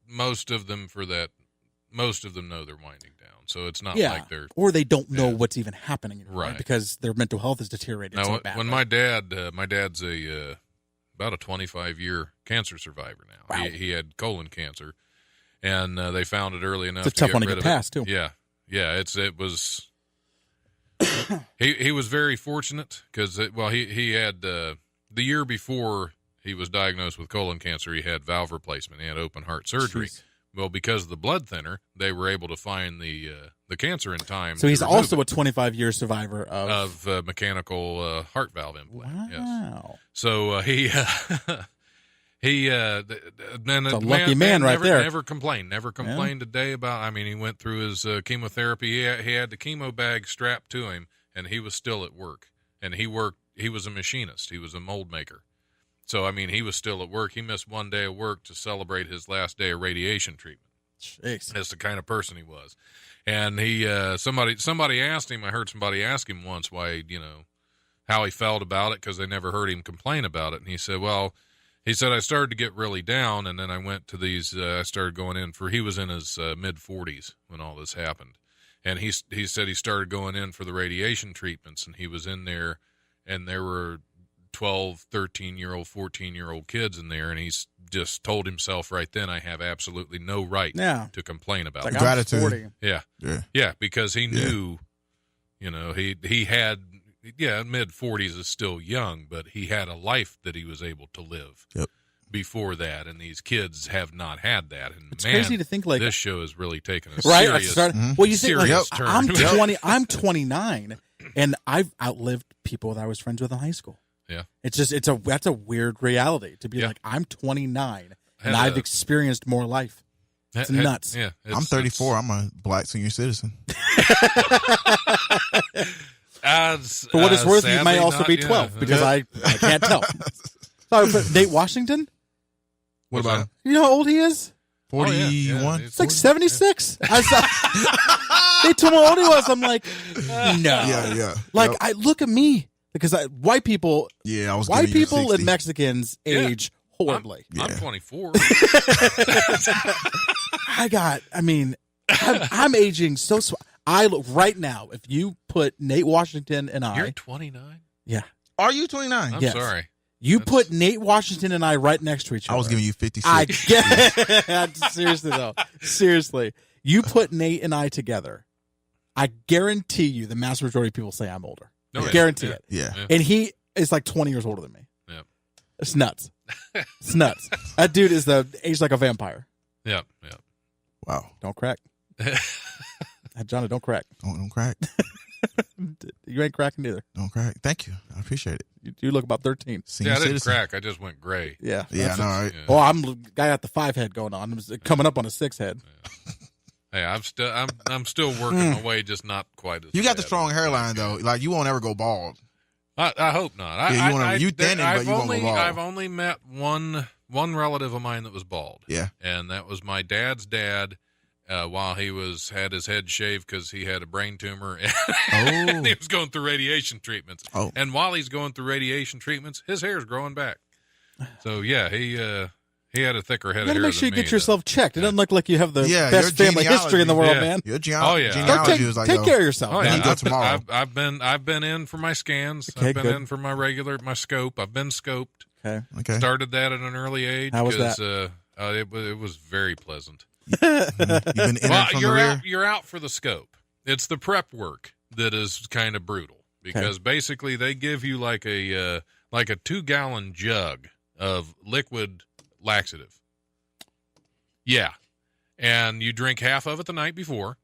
most of them know they're winding down, so it's not like they're... Or they don't know what's even happening, right? Because their mental health is deteriorating so badly. When my dad's about a 25-year cancer survivor now. Wow. He had colon cancer. And they found it early enough. It's a tough one to get past, too. Yeah, it was. He was very fortunate because he had the year before he was diagnosed with colon cancer, he had valve replacement. He had open heart surgery. Jeez. Well, because of the blood thinner, they were able to find the cancer in time. So he's also a 25-year survivor of mechanical heart valve implant. Wow. Yes. So he. It's a lucky man right there. Never complained a day about. I mean, he went through his chemotherapy. He had the chemo bag strapped to him, and he was still at work. And he worked. He was a machinist. He was a mold maker. So I mean, he was still at work. He missed one day of work to celebrate his last day of radiation treatment. Jeez. That's the kind of person he was. And he somebody asked him. I heard somebody ask him once why how he felt about it because they never heard him complain about it. And he said, well. He said, I started to get really down, and then I went to these, I started going in he was in his mid-40s when all this happened. And he said he started going in for the radiation treatments, and he was in there, and there were 12, 13-year-old, 14-year-old kids in there, and he's just told himself right then, I have absolutely no right to complain about it. Like gratitude. Yeah, because he knew, he had... Yeah, mid-40s is still young, but he had a life that he was able to live before that, and these kids have not had that. And it's crazy to think like this show has really taken a serious, well, you think serious turn. I'm 29, and I've outlived people that I was friends with in high school. Yeah, that's a weird reality to be like I'm 29 and I've experienced more life. It's nuts. Yeah, I'm 34. I'm a black senior citizen. For what it's worth, you may also be 12 because I can't tell. Sorry, but Nate Washington? What about him? You know how old he is? 41. It's like 76. I saw. They told me how old he was. I'm like, no. Yeah. Like I look at me because white people. Yeah, I was. White people and Mexicans age horribly. I'm 24. I'm aging so. I look right now. If you put Nate Washington and I, you're 29. Yeah. Are you 29? I'm sorry. You put Nate Washington and I right next to each other. I was giving you 56. Seriously though, seriously, you put Nate and I together. I guarantee you, the mass majority of people say I'm older. I guarantee it. Yeah. And he is like 20 years older than me. Yeah. It's nuts. It's nuts. That dude is aged like a vampire. Yeah. Wow. Don't crack. Johnny, don't crack. Don't crack. You ain't cracking either. Don't crack. Thank you. I appreciate it. You look about 13. Yeah, I didn't crack. I just went gray. Yeah. Yeah, I know, right? Yeah. Oh, I'm the guy at the 5 head going on. I'm coming up on a 6 head. Yeah. Hey, I'm still working my way, just not quite as. You got the bad. strong hairline though. Like you won't ever go bald. I hope not. You thinning, but you won't go bald. I've only met one relative of mine that was bald. Yeah, and that was my dad's dad. While he had his head shaved because he had a brain tumor, and he was going through radiation treatments. Oh. And while he's going through radiation treatments, his hair's growing back. So yeah, he had a thicker head of hair. You gotta make sure you than get me, yourself checked. It doesn't look like you have the Yeah, best your family history in the world, man. Your genealogy is like, take care of yourself. Oh, man. yeah. Go tomorrow. I've been in for my scans. Okay, I've been good. in for my scope. I've been scoped. Okay. Started that at an early age. How was that? It was very pleasant. You've been in it from the rear? You're out for the scope. It's the prep work that is kind of brutal because basically they give you like a 2-gallon jug of liquid laxative. Yeah, and you drink half of it the night before,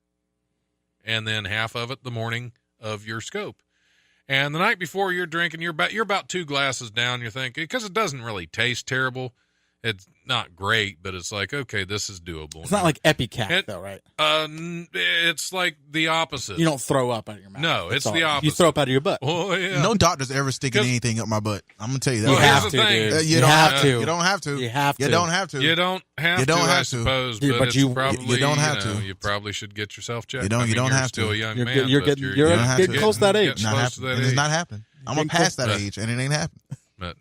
and then half of it the morning of your scope. And the night before you're drinking, you're about 2 glasses down. You're thinking because it doesn't really taste terrible. It's not great, but it's like, okay, this is doable. It's not like Epicac, though, right? It's like the opposite. You don't throw up out of your mouth. No, it's the opposite. You throw up out of your butt. Oh, yeah. No doctor's ever sticking anything up my butt. I'm gonna tell you that. Well, You have here's to, the thing. dude. You don't have to. to. You don't have to. You have to. You don't have to. You don't have You don't to, have I to. suppose, Dude, but but it's you probably, don't have to. You probably should get yourself checked. You don't You're have still to. a young You're man. good- you're but getting- you're you're getting close to that age. getting Not close happen. to that It's age. not happening. I'm gonna pass that age, and it ain't happening. But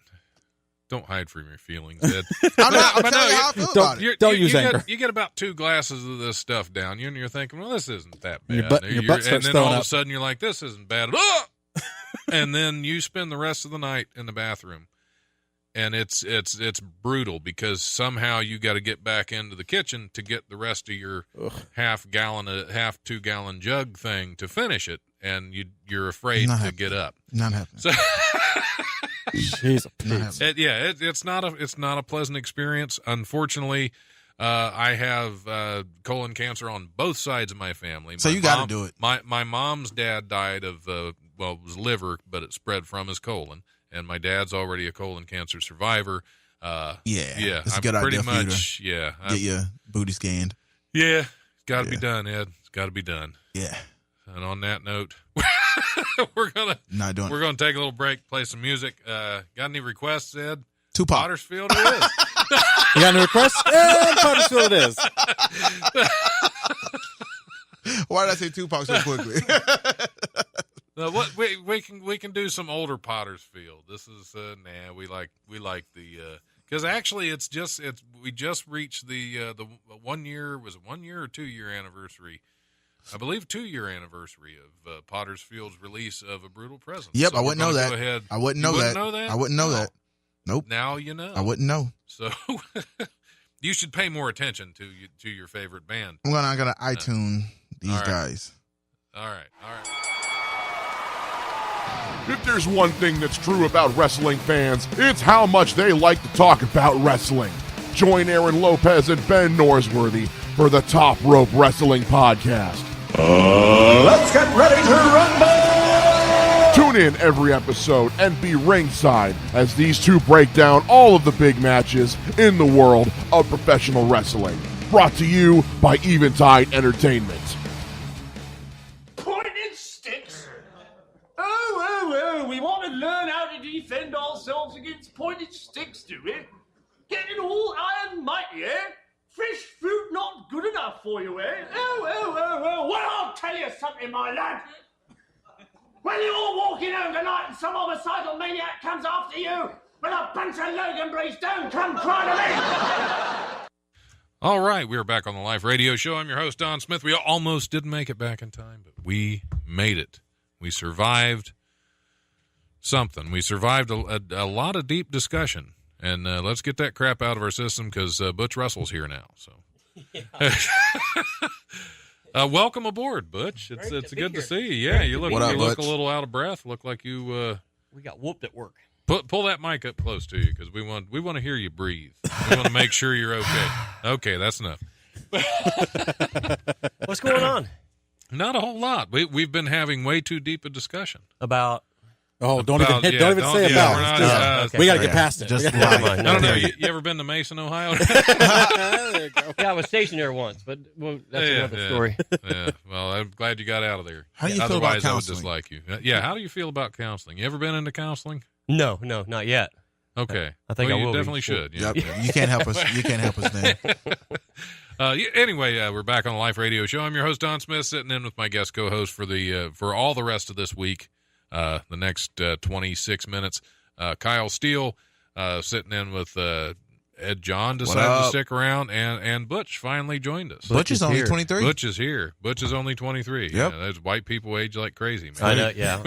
don't hide from your feelings, Ed. I'm But telling you how I feel about it. Don't use anger. You get about 2 glasses of this stuff down, and you're thinking, well, this isn't that bad. Your butt and starts then throwing all of up. a sudden you're like, this isn't bad at all. And then you spend the rest of the night in the bathroom. And it's brutal because somehow you got to get back into the kitchen to get the rest of your half 2-gallon jug thing to finish it, and you're afraid to get up. Not happening. So Jeez, it's not a pleasant experience. Unfortunately, I have colon cancer on both sides of my family. So you got to do it. My mom's dad died of it was liver, but it spread from his colon. And my dad's already a colon cancer survivor. Yeah. It's a I'm good pretty idea for you much, to yeah. get your booty scanned. Yeah, it's got to be done, Ed. It's got to be done. Yeah. And on that note, we're gonna take a little break, play some music. Got any requests, Ed? Tupac. Pottersfield it is. You got any requests? Pottersfield it is. Why did I say Tupac so quickly? What we can do some older Pottersfield. This is we like the because actually we just reached the 1 year, was it 1 year or 2 year anniversary? I believe 2 year anniversary of Pottersfield's release of A Brutal Presence. Yep, So I wouldn't know that. go ahead. I wouldn't know that. I wouldn't know that. Nope. Now you know. I wouldn't know. So you should pay more attention to your favorite band. I'm gonna iTunes these guys. All right. If there's one thing that's true about wrestling fans, it's how much they like to talk about wrestling. Join Aaron Lopez and Ben Norsworthy for the Top Rope Wrestling Podcast. Let's get ready to rumble! Tune in every episode and be ringside as these two break down all of the big matches in the world of professional wrestling. Brought to you by Eventide Entertainment. Pointed sticks? Oh, we want to learn how to defend ourselves against pointed sticks, do we? Getting all iron mighty, eh? Fresh fruit not good enough for you, eh? Oh. Well, I'll tell you something, my lad. When you're all walking home tonight and some homicidal maniac comes after you with a bunch of Logan Breeze, don't come crying to me. All right, we're back on the Live Radio Show. I'm your host, Don Smith. We almost didn't make it back in time, but we made it. We survived something. We survived a lot of deep discussion. And let's get that crap out of our system because Butch Russell's here now. So, welcome aboard, Butch. It's good to see you. Yeah, you look a little out of breath. Look like you. We got whooped at work. Pull that mic up close to you because we want to hear you breathe. We want to make sure you're okay. Okay, that's enough. What's going on? Not a whole lot. We've been having way too deep a discussion about. Oh, don't even say about. Okay. We got to get past it. Just I don't know. You ever been to Mason, Ohio? Yeah, I was stationed there once, but that's another story. Yeah. Well, I'm glad you got out of there. How do you feel about counseling? I would dislike you. Yeah. How do you feel about counseling? You ever been into counseling? No, not yet. Okay. I think well, I will. You definitely should. Yeah. Yep. You can't help us. You can't help us then. Anyway, we're back on the Life Radio Show. I'm your host, Don Smith, sitting in with my guest co-host for all the rest of this week, the next 26 minutes. Kyle Steele sitting in with Ed John decided to stick around, and Butch finally joined us. Butch is only 23. Butch is here. Butch is only 23. Yep. Yeah, those white people age like crazy, man. I know, yeah.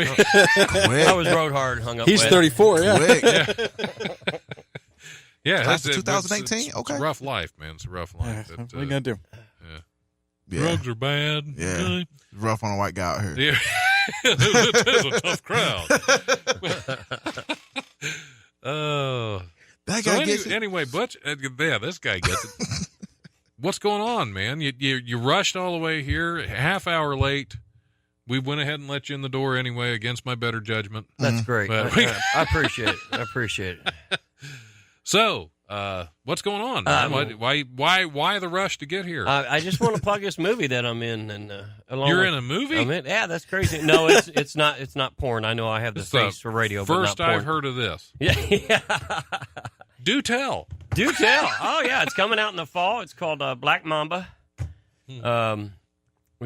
I was road hard, hung up. He's with. 34, yeah. Yeah, Class of 2018. It's a rough life, man. It's a rough life. What are you gonna do? Yeah. Drugs are bad. Yeah, rough on a white guy out here. Yeah, it's a tough crowd. Oh, that guy gets it. Anyway, Butch. Yeah, this guy gets it. What's going on, man? You rushed all the way here, half hour late. We went ahead and let you in the door anyway, against my better judgment. That's great. I appreciate it. I appreciate it. So, what's going on, man? Why the rush to get here? I just want to plug this movie that I'm in, and you're in a movie? Yeah, that's crazy. No, it's not porn. I know I have the face for radio. First but not porn. I've heard of this. Yeah. Do tell. Oh yeah, it's coming out in the fall. It's called Black Mamba. We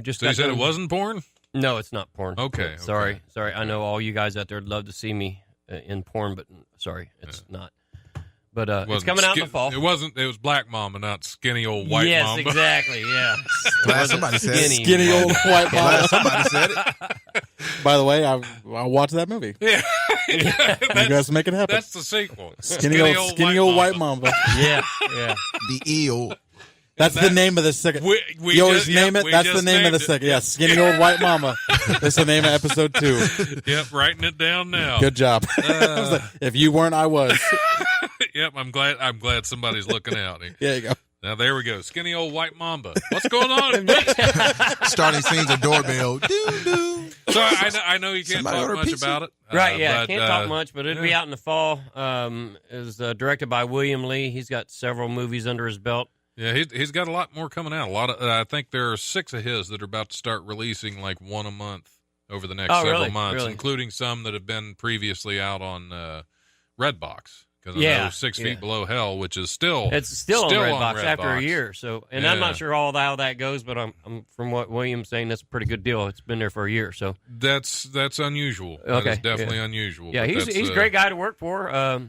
just. So you said it wasn't porn? No, it's not porn. Okay. Sorry. I know all you guys out there would love to see me in porn, but sorry, it's not. But it's coming out in the fall. It was Black Mama, not skinny old white Mama. Yes, exactly. Yeah. Glad somebody said it. Skinny old white Mama. Somebody said it. By the way, I watched that movie. Yeah. You guys make it happen. That's the sequel. Skinny old white Mamba. Yeah. The eel. That's the name of the second. You always name it. That's the name of the second. Yeah, Skinny Old White Mama. That's the name of episode 2. Yep, writing it down now. Good job. If you weren't, I was. Yep, I'm glad somebody's looking out. There you go. Now there we go. Skinny old white Mamba. What's going on? Starting scenes of doorbell. Doo-doo. So I know you can't talk much about it. Right, yeah, can't talk much, but it'll be out in the fall. It's directed by William Lee. He's got several movies under his belt. Yeah, he's got a lot more coming out. I think there are 6 of his that are about to start releasing like one a month over the next several months, including some that have been previously out on Redbox. Because I know 6 Feet Below Hell, which is still on Redbox after a year. So, and I'm not sure how that goes, but I'm from what William's saying, that's a pretty good deal. It's been there for a year, so that's unusual. Okay, that is definitely unusual. Yeah, he's a great guy to work for.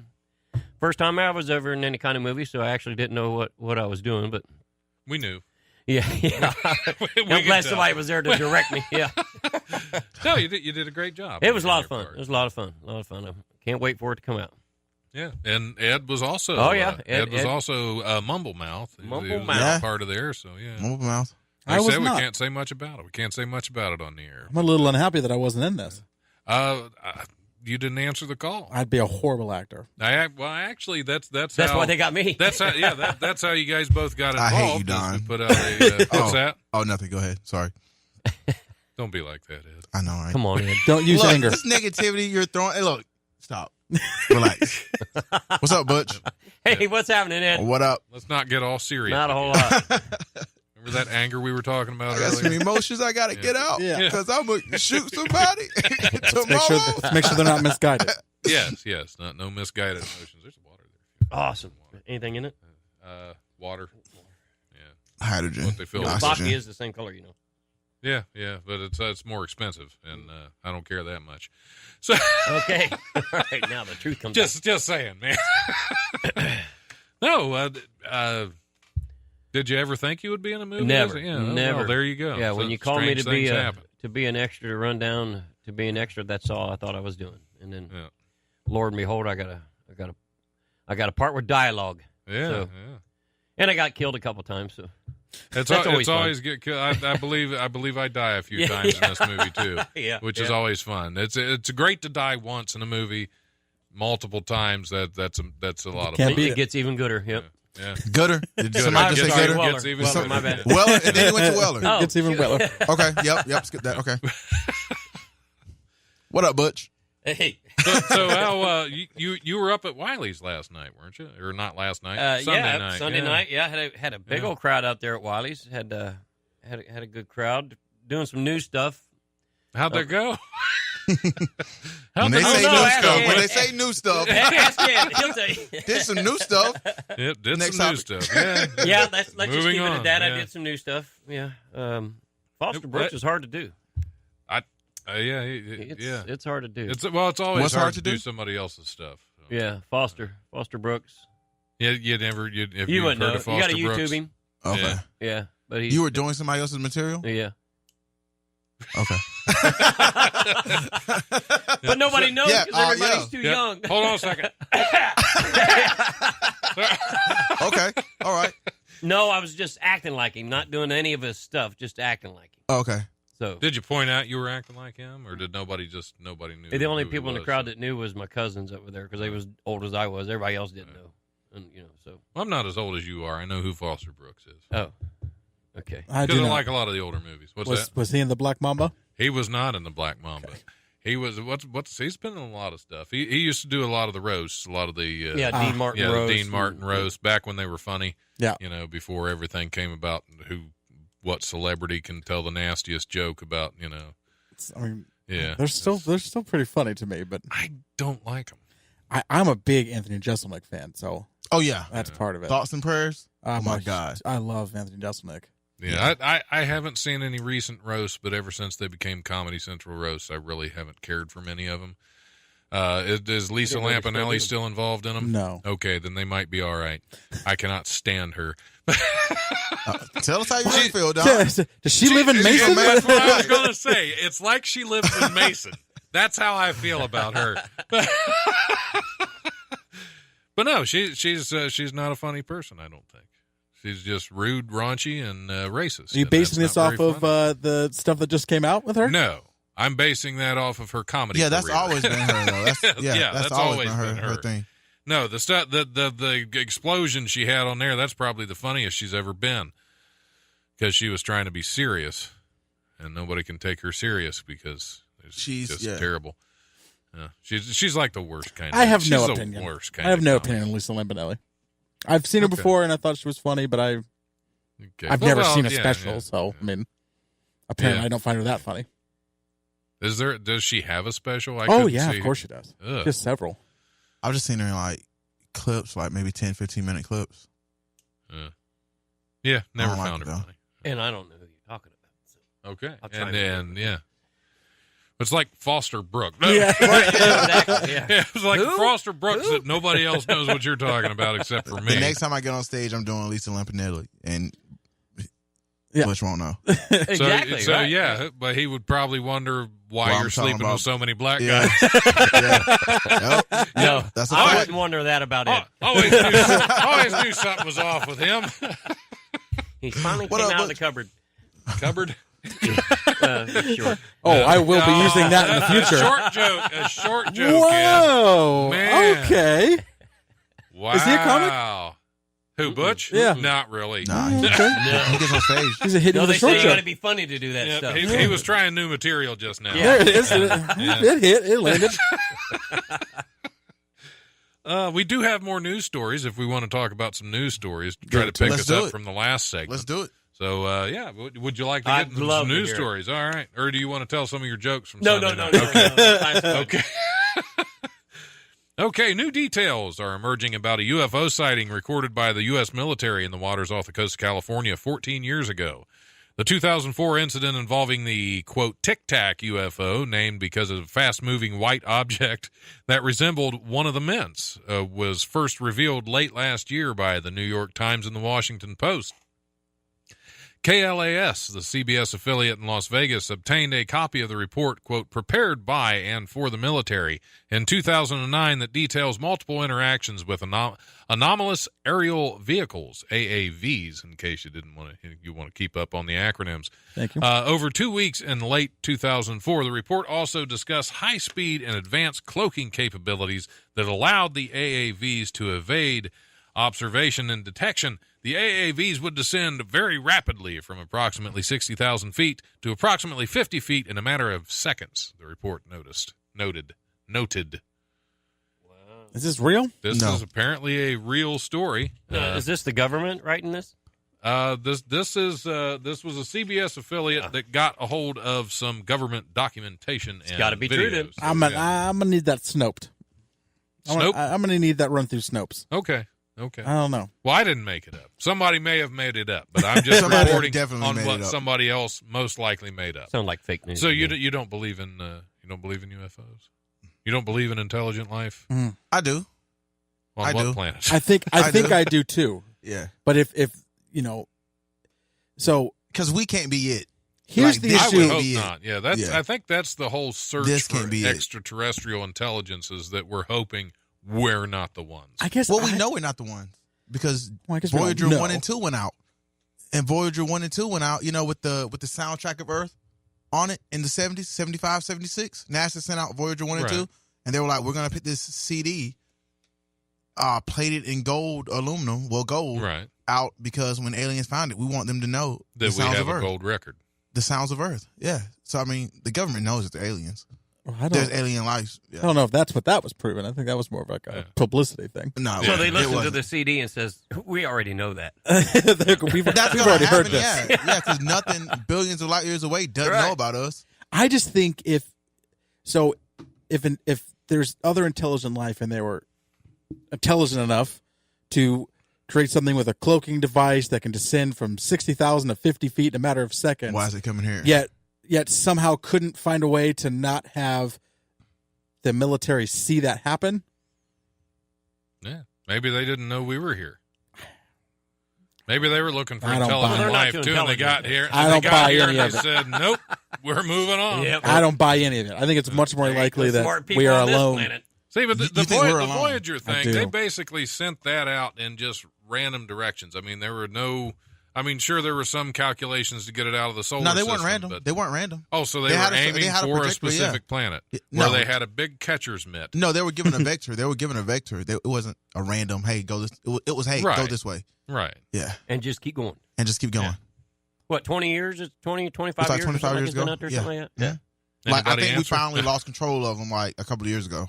First time I was ever in any kind of movie, so I actually didn't know what I was doing, but we knew. Yeah. I'm glad somebody was there to direct me. Yeah. No, you did a great job. It was a lot of fun. It was a lot of fun. I can't wait for it to come out. Yeah, and Ed was also. Oh yeah, Ed was also Mumble Mouth. He was part of there, so yeah. Mumble Mouth. I said we can't say much about it. We can't say much about it on the air. I'm a little unhappy that I wasn't in this. You didn't answer the call. I'd be a horrible actor. Actually, that's why they got me. That's how. Yeah, that's how you guys both got involved. I hate you, Don. Put out what's that? Oh, nothing. Go ahead. Sorry. Don't be like that, Ed. I know, right? Come on, Ed. Don't use anger. This negativity you're throwing. Hey, look. Stop. Relax. What's up, Butch? Hey, what's happening, Ed? What up? Let's not get all serious. Not a whole lot. Remember that anger we were talking about I got earlier? some emotions I got to get out because I'm going to shoot somebody tomorrow. Let's make sure they're not misguided. Yes. No misguided emotions. There's water there. Awesome. Anything in it? Water. Yeah. Hydrogen. What they fill with. Vodka is the same color, you know. Yeah, but it's more expensive, and I don't care that much. So okay, all right. Now the truth comes. Just saying, man. No, did you ever think you would be in a movie? Never, never. Well, there you go. Yeah, so when you called me to be an extra, to run down to be an extra, that's all I thought I was doing. And then, Lord and behold, I got a part with dialogue. Yeah. And I got killed a couple times. So it's always good. I believe I die a few times in this movie too. Which is always fun. It's great to die once in a movie, multiple times. That's a lot of fun. It gets even gooder. Yep. Yeah. Gutter. Did somebody just say gutter? Gets even Weller, better. my bad. Weller, and then he went to Weller. Oh, It's even Weller. Okay. Yep. Skip that. Okay. What up, Butch? Hey. So how you were up at Wiley's last night, weren't you? Or not last night? Sunday night. Sunday night. Yeah, had a big old crowd out there at Wiley's. Had a good crowd doing some new stuff. How'd that go? When they say new stuff, Ask him. He'll tell you. did some new stuff. It did Next some new topic. stuff. Yeah. Yeah, let's just Moving keep it on, at that. yeah. I did some new stuff. Yeah. Foster Brooks is hard to do. It's hard to do. It's always What's hard to do somebody else's stuff. So. Yeah, Foster Brooks. Yeah, you wouldn't know. Of Foster You got to Brooks? YouTube him. Okay. Yeah, but You were doing somebody else's material? Yeah. Okay. But nobody knows because everybody's too young. Hold on a second. Okay. All right. No, I was just acting like him, not doing any of his stuff, just acting like him. Okay. So did you point out you were acting like him, or did nobody knew? The only who he people in the was? crowd that knew was my cousins over there because they was old as I was. Everybody else didn't know, and so. Well, I'm not as old as you are. I know who Foster Brooks is. Oh, okay. Because I like a lot of the older movies. Was he in the Black Mamba? He was not in the Black Mamba. Okay. He was he's been in a lot of stuff. He used to do a lot of the roasts, a lot of the Dean Martin roast. Dean Martin roast back when they were funny. Yeah, before everything came about. What celebrity can tell the nastiest joke about? I mean, yeah, they're still pretty funny to me, but I don't like them. I'm a big Anthony Jeselnik fan, so that's part of it. Thoughts and prayers. Oh my God, I love Anthony Jeselnik. Yeah, I haven't seen any recent roasts, but ever since they became Comedy Central roasts, I really haven't cared for many of them. Is Lisa Lampanelli still involved in them? No. Okay, then they might be all right. I cannot stand her. Tell us how you really feel, Don. Does she live in Mason? That's what I was going to say. It's like she lives in Mason. That's how I feel about her. But no, she's not a funny person, I don't think. She's just rude, raunchy, and racist. Are you basing this off of the stuff that just came out with her? No. I'm basing that off of her comedy career. That's always been her, though. That's always been her thing. No, the stuff, the explosion she had on there, that's probably the funniest she's ever been. Because she was trying to be serious, and nobody can take her serious because she's just terrible. She's like the worst kind. I have no she's opinion. The worst kind I have no of opinion on Lisa Lampanelli. I've seen her before, and I thought she was funny, but I've never seen a special, so I mean, apparently I don't find her that funny. Does she have a special? Of course she does. Ugh. Just several. I've just seen her in like clips, like maybe 10, 15-minute clips. Yeah, never found her funny. And I don't know who you're talking about. So okay, and it's like Foster Brooks. Yeah, exactly. Yeah. It's like Foster Brooks that nobody else knows what you're talking about except for me. The next time I get on stage, I'm doing Lisa Lampanelli, and Butch won't know. Exactly. So right? yeah, but he would probably wonder why you're sleeping with so many black guys. No, that's I wouldn't wonder that about it. Always knew something was off with him. He finally came out of the cupboard. Cupboard? Sure. I will be using that in the future. A short joke. Whoa. Man. Okay. Wow. Is he a comic? Who, Butch? Yeah. Not really. Nah, he gets on stage. He's a hit with a they short say you joke. got to be funny to do that stuff. He was trying new material just now. There it is. It hit. It landed. We do have more news stories if we want to talk about some news stories to try to pick us up from the last segment. Let's do it. So, would you like to get into some news stories? All right. Or do you want to tell some of your jokes from Sunday night? No. Okay. Okay, new details are emerging about a UFO sighting recorded by the U.S. military in the waters off the coast of California 14 years ago. The 2004 incident involving the, quote, Tic Tac UFO, named because of a fast-moving white object that resembled one of the Mints, was first revealed late last year by the New York Times and the Washington Post. KLAS, the CBS affiliate in Las Vegas, obtained a copy of the report, quote, prepared by and for the military in 2009 that details multiple interactions with anomalous aerial vehicles, AAVs, in case you want to keep up on the acronyms. Thank you. Over 2 weeks in late 2004, the report also discussed high-speed and advanced cloaking capabilities that allowed the AAVs to evade observation and detection, the AAVs would descend very rapidly from approximately 60,000 feet to approximately 50 feet in a matter of seconds, the report noted. Is this real? This is apparently a real story. Is this the government writing this? This was a CBS affiliate that got a hold of some government documentation. It's got to be true. Then I'm gonna need that Snoped. I'm gonna need that run through Snopes. Okay. I don't know. Well, I didn't make it up. Somebody may have made it up, but I'm just reporting on what somebody else most likely made up. Sound like fake news. So you don't believe in UFOs? You don't believe in intelligent life? I do. On what planet? I think I do too. Yeah. But if so because we can't be it. Here's the issue. I would hope not. Yeah, I think that's the whole search for extraterrestrial intelligences that we're hoping we're not the ones. I guess. Well, we know we're not the ones because Voyager 1 and 2 went out, and Voyager 1 and 2 went out. With the soundtrack of Earth on it in the 70s, 75, 76. NASA sent out Voyager 1 and 2, and they were like, "We're gonna put this CD, plated in gold aluminum, gold, out because when aliens found it, we want them to know that we have a gold record." The sounds of Earth. Yeah. So, I mean, the government knows it's the aliens. Well, there's alien life. Yeah. I don't know if that's what that was proven. I think that was more of like a publicity thing. No. So they listen to the CD and says, we already know that. we've already heard this. Yeah, because nothing billions of light years away doesn't know about us. I just think if there's other intelligent life and they were intelligent enough to create something with a cloaking device that can descend from 60,000 to 50 feet in a matter of seconds. Why is it coming here? Yet somehow couldn't find a way to not have the military see that happen. Yeah. Maybe they didn't know we were here. Maybe they were looking for intelligent life too, and they got here. I don't buy any of it. They said, "Nope, we're moving on." Yep. I don't buy any of it. I think it's much more likely that we are alone. See, but the Voyager thing, they basically sent that out in just random directions. I mean, there were sure, there were some calculations to get it out of the solar system. No, they weren't random. They weren't random. Oh, so they were aiming for a specific planet where they had a big catcher's mitt. No, they were given a vector. It wasn't a random, hey, go this. It was, hey, go this way. Right. Yeah. And just keep going. Yeah. What, 20 years? It's 20, 25 it's like years? 25 years ago. Yeah. Like, I think we finally lost control of them like a couple of years ago.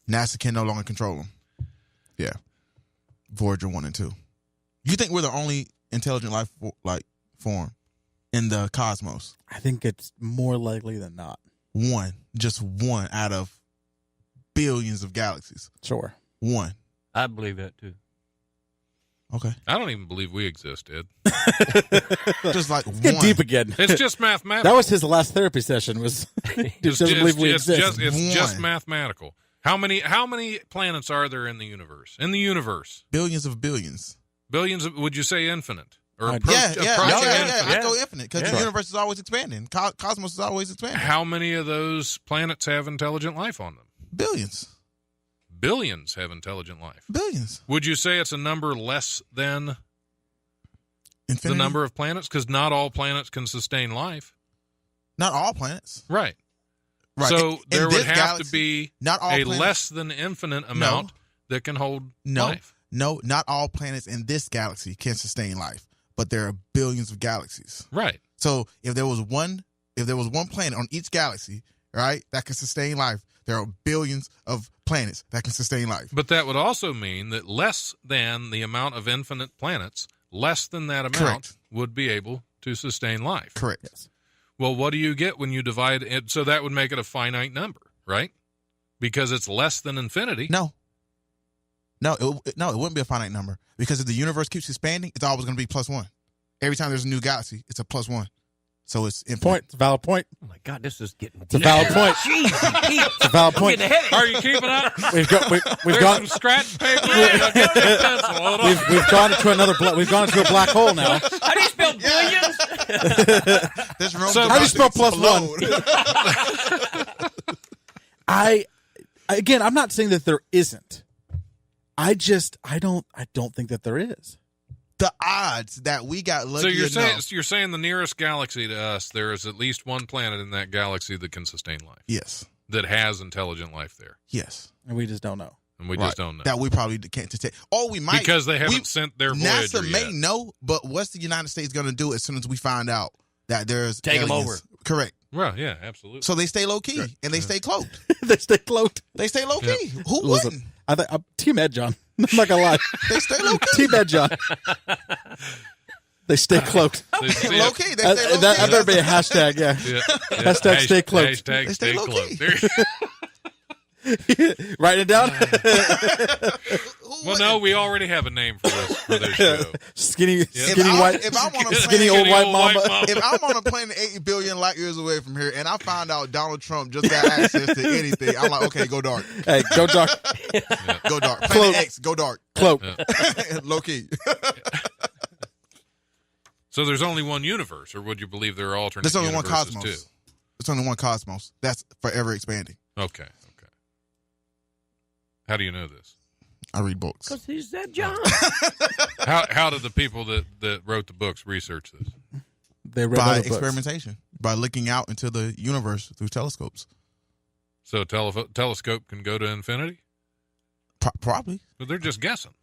NASA can no longer control them. Yeah. Voyager 1 and 2. You think we're the only intelligent life form in the cosmos? I think it's more likely than not. Just one out of billions of galaxies. Sure. One. I believe that too. Okay. I don't even believe we exist, Ed. Just like get deep again. It's just mathematical. That was his last therapy session. Was doesn't believe we exist. It's just mathematical. How many planets are there in the universe? Billions of billions. Billions of, would you say infinite? Or I go infinite because the universe is always expanding. Cosmos is always expanding. How many of those planets have intelligent life on them? Billions. Billions have intelligent life. Billions. Would you say it's a number less than infinity? The number of planets? Because not all planets can sustain life. Not all planets. Right. So there would have to be less than infinite amount that can hold life. No, not all planets in this galaxy can sustain life, but there are billions of galaxies. Right. So if there was one planet on each galaxy, right, that can sustain life, there are billions of planets that can sustain life. But that would also mean that less than the amount of infinite planets, less than that amount would be able to sustain life. Correct. Yes. Well, what do you get when you divide it? So that would make it a finite number, right? Because it's less than infinity. No, it wouldn't be a finite number because if the universe keeps expanding, it's always going to be +1. Every time there's a new galaxy, it's a +1. So it's infinite. Point. It's a valid point. Oh my God, this is getting. It's a valid point. Jeez, it's a valid point. Are you keeping up? We've There's got some scratch paper. Get your pencil. Hold on. We've gone into another. We've gone into a black hole now. How do you spell billions? How do you spell +1? I'm not saying that there isn't. I don't think that there is. The odds that we got lucky. So you're saying the nearest galaxy to us, there is at least one planet in that galaxy that can sustain life. Yes. That has intelligent life there. Yes. And we just don't know. and we just don't know. That we probably can't detect. Or we might. Because they haven't sent their Voyager NASA yet. may know, but what's the United States going to do as soon as we find out that there's Take them aliens? over. Correct. Well, yeah, absolutely. So they stay low-key, and they stay cloaked. They stay cloaked. They stay low-key. Yeah. Who wouldn't? I'm Team Ed John. I'm not going to lie. They stay low-key. Team Ed John. They stay cloaked. Low-key. They stay low-key. That better be a hashtag, yeah. Hashtag stay cloaked. Hashtag stay cloaked. Write it down. Well, no, we already have a name for this show. Skinny If I'm on a skinny planet, old white mama. If I'm on a planet 8 billion light years away from here, and I find out Donald Trump just got access to anything, I'm like, okay, go dark. Hey, go dark. Go dark. Cloak. Planet X, go dark. Cloak. Low key. So there's only one universe, or would you believe there are alternate There's only one universes cosmos. too? There's only one cosmos. That's forever expanding. Okay. How do you know this? I read books. Because he said John. How did the people that wrote the books research this? They read by other books. experimentation, by looking out into the universe through telescopes. So a telescope can go to infinity? Probably. But they're just guessing.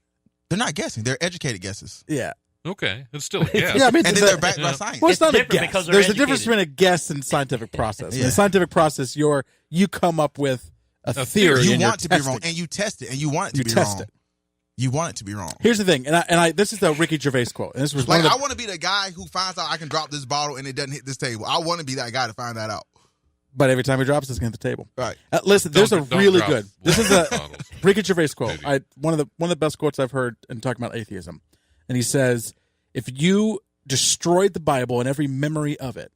They're not guessing. They're educated guesses. Yeah. Okay. It's still a guess. Yeah, I mean, And then they're backed by science. Well, it's not a different guess. because they're There's a difference educated. between a guess and scientific process. In Yeah. the scientific process, you come up with a theory. You and you're want to be wrong, testing. and you test it, and you want it to You be test wrong. it. You want it to be wrong. Here's the thing, and I this is the Ricky Gervais quote. And this was Like, one of I want to be the guy who finds out I can drop this bottle and it doesn't hit this table. I want to be that guy to find that out. but every time he drops, it's going to the table. Right. Listen, there's a Don't really drop good. This is a bottles. Ricky Gervais quote. One of the best quotes I've heard in talking about atheism. And he says, if you destroyed the Bible and every memory of it,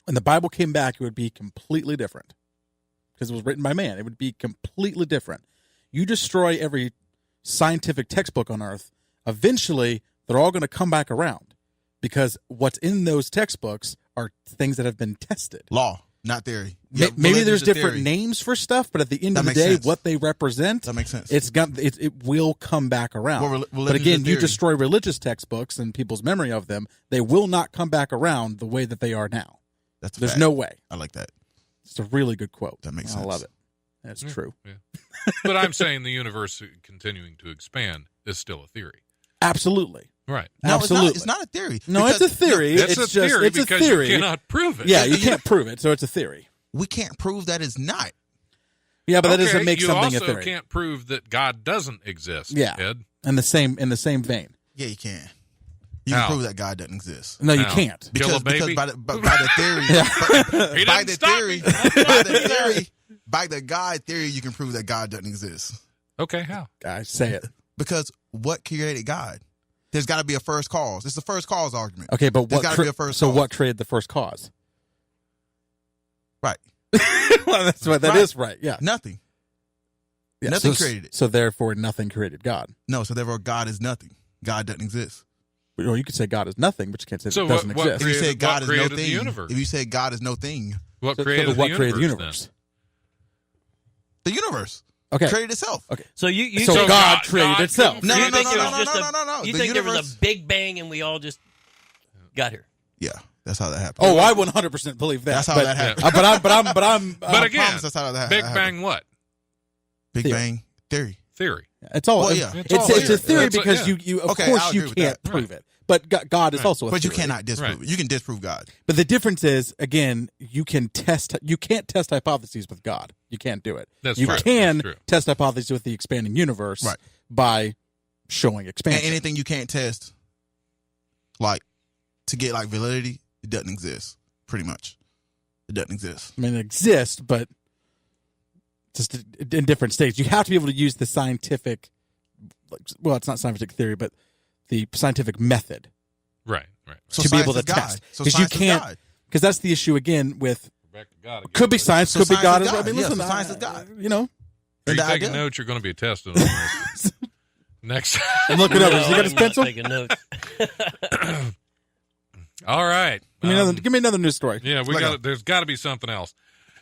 and the Bible came back, it would be completely different. Because it was written by man. It would be completely different. You destroy every scientific textbook on earth, eventually they're all going to come back around. Because what's in those textbooks are things that have been tested. Law, not theory. Maybe there's different names for stuff, but at the end of the day, what they represent, that makes sense. It will come back around. Well, but again, you theory. destroy religious textbooks and people's memory of them, they will not come back around the way that they are now. That's a There's fact. no way. I like that. It's a really good quote. That makes I sense. love it. That's true. Yeah. But I'm saying the universe continuing to expand is still a theory. Absolutely. Right. No, Absolutely. it's not a theory. No, Because- it's a theory. It's a theory it's because a theory. you cannot prove it. Yeah, you can't prove it, so it's a theory. We can't prove that it's not. Yeah, but that Okay, doesn't make something you a also theory. can't prove that God doesn't exist. Yeah. Ed. In the same vein. Yeah, you can. You How? can prove that God doesn't exist. No, you How? can't. Kill a Because baby? by the theory, He by didn't the stop theory, me. by the God theory, you can prove that God doesn't exist. Okay, how? I say it. Because what created God? There's got to be a first cause. It's the first cause argument. Okay, but There's got to be a first so cause. what created the first cause? Right. Well, that's what that is. Right. Yeah. Nothing. Yeah, Nothing so, created it. So therefore, nothing created God. No, so therefore God is nothing. God doesn't exist. Or you could say God is nothing, but you can't say So it doesn't what exist. If you say Created- God what is no created the thing, universe? if you say God is no thing, What So created what the created the universe? universe? the universe Okay. created itself. Okay. So you So think God created itself. No, you no, no, think no, there no, was just no, a- no, no. You The think there was universe- a big bang and we all just got here? Yeah, that's how that happened. Oh, I 100% believe that. That's how but, that happened. But I'm. But again, promise that's how that Big happened. Bang what? Big Theory. Bang theory. Theory. It's all. Well, yeah. It's It's all a theory. theory That's a- because yeah. you of Okay, course I'll you agree with can't that. prove Right. it. But God is Right. also a But you theory. cannot disprove Right. it. You can disprove God. But the difference is, again, you can't test hypotheses with God. You can't do it. That's you true. can That's true. test hypotheses with the expanding universe Right. by showing And expansion. anything you can't test, like to get like validity, it doesn't exist. Pretty much, it doesn't exist. I mean, it exists, but just in different states. You have to be able to use the scientific, well, it's not scientific theory, but the scientific method Right. Right. So to be science able to is God. test. So Because you science is can't, God. because that's the issue again with, Back to God again. could be science, So could be science God. is I mean, God. listen, Yeah, so science is God. you know, Are And you the taking idea- notes? You're going to be tested on this. Next. I'm looking over. No, Has he got his I'm not pencil? taking notes. All right. Give me another news story. Yeah, there's got to be something else.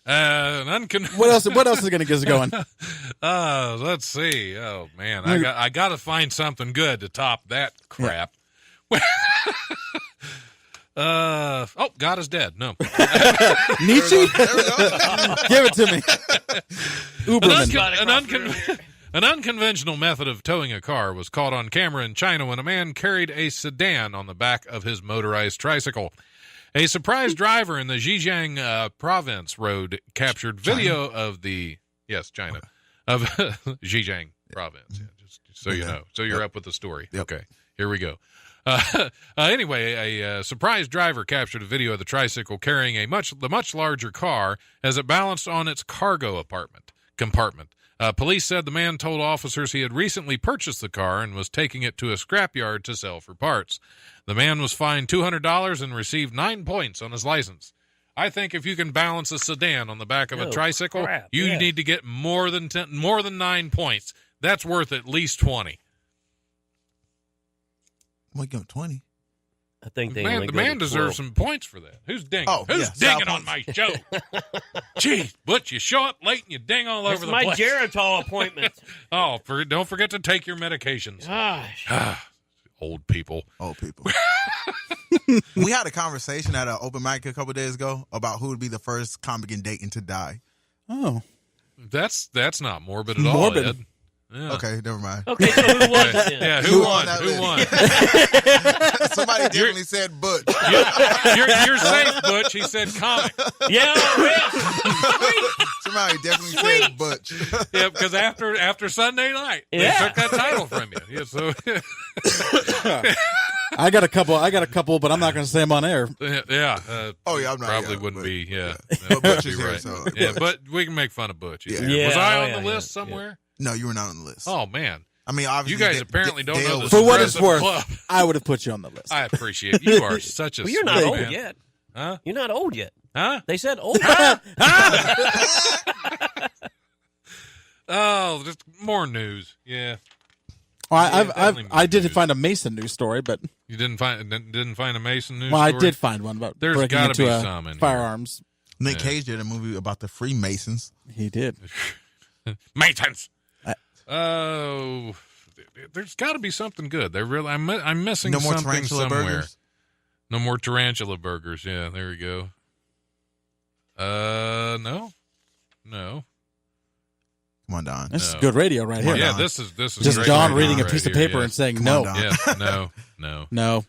What else? What else is going to get us going? Let's see. Oh man, I got to find something good to top that crap. God is dead. No. Nietzsche? Give it to me. Uberman. An unconventional method of towing a car was caught on camera in China when a man carried a sedan on the back of his motorized tricycle. A surprise driver in the Zhejiang province road captured video of the China of Zhejiang province. Yeah, just so you know, so you're up with the story. Okay, here we go. Anyway, a surprise driver captured a video of the tricycle carrying the much larger car as it balanced on its cargo compartment. Police said the man told officers he had recently purchased the car and was taking it to a scrapyard to sell for parts. The man was fined $200 and received 9 points on his license. I think if you can balance a sedan on the back of a tricycle, you need to get more than 9 points. That's worth at least 20. Well, give him 20. I think the man deserves some points for that. Who's dinging? Who's dinging on my show? Jeez, Butch, you show up late and you ding all over the place. It's my Geritol appointment. Don't forget to take your medications. Gosh. Old people. We had a conversation at an open mic a couple days ago about who would be the first comic in Dayton to die. Oh. That's not morbid at all, Ed. Yeah. Okay, never mind. Okay, so who was it then? Yeah, who won? Who won? Somebody definitely said Butch. You're safe, Butch. He said comic. Yeah, somebody definitely said Butch. Yeah, because after Sunday night, they took that title from you. Yeah, so I got a couple, but I'm not going to say them on air. Yeah. I'm not. Probably wouldn't be. Yeah, but Butch is right. here, so. Yeah, but we can make fun of Butch. Yeah. Was I on the list somewhere? No, you were not on the list. Oh man. I mean, obviously, you guys apparently don't know this. For what it's worth, club. I would have put you on the list. I appreciate it. You are such a. Well, you're not old man. yet. Huh? You're not old yet. Huh? They said old. Oh, just more news. Yeah. Well, I did find a Mason news story, but you didn't find a Mason news. Well, story? I did find one about There's breaking gotta into be a some in firearms. Nick Cage did a movie about the Freemasons. He did. Masons. Oh, there's got to be something good. I'm missing no more something tarantula somewhere. Burgers? No more tarantula burgers. Yeah, there we go. No. Come on, Don. This is good radio right here. Yeah, this is just great Don radio reading a right piece of here, paper yes. and saying Come no. on, Yes, no.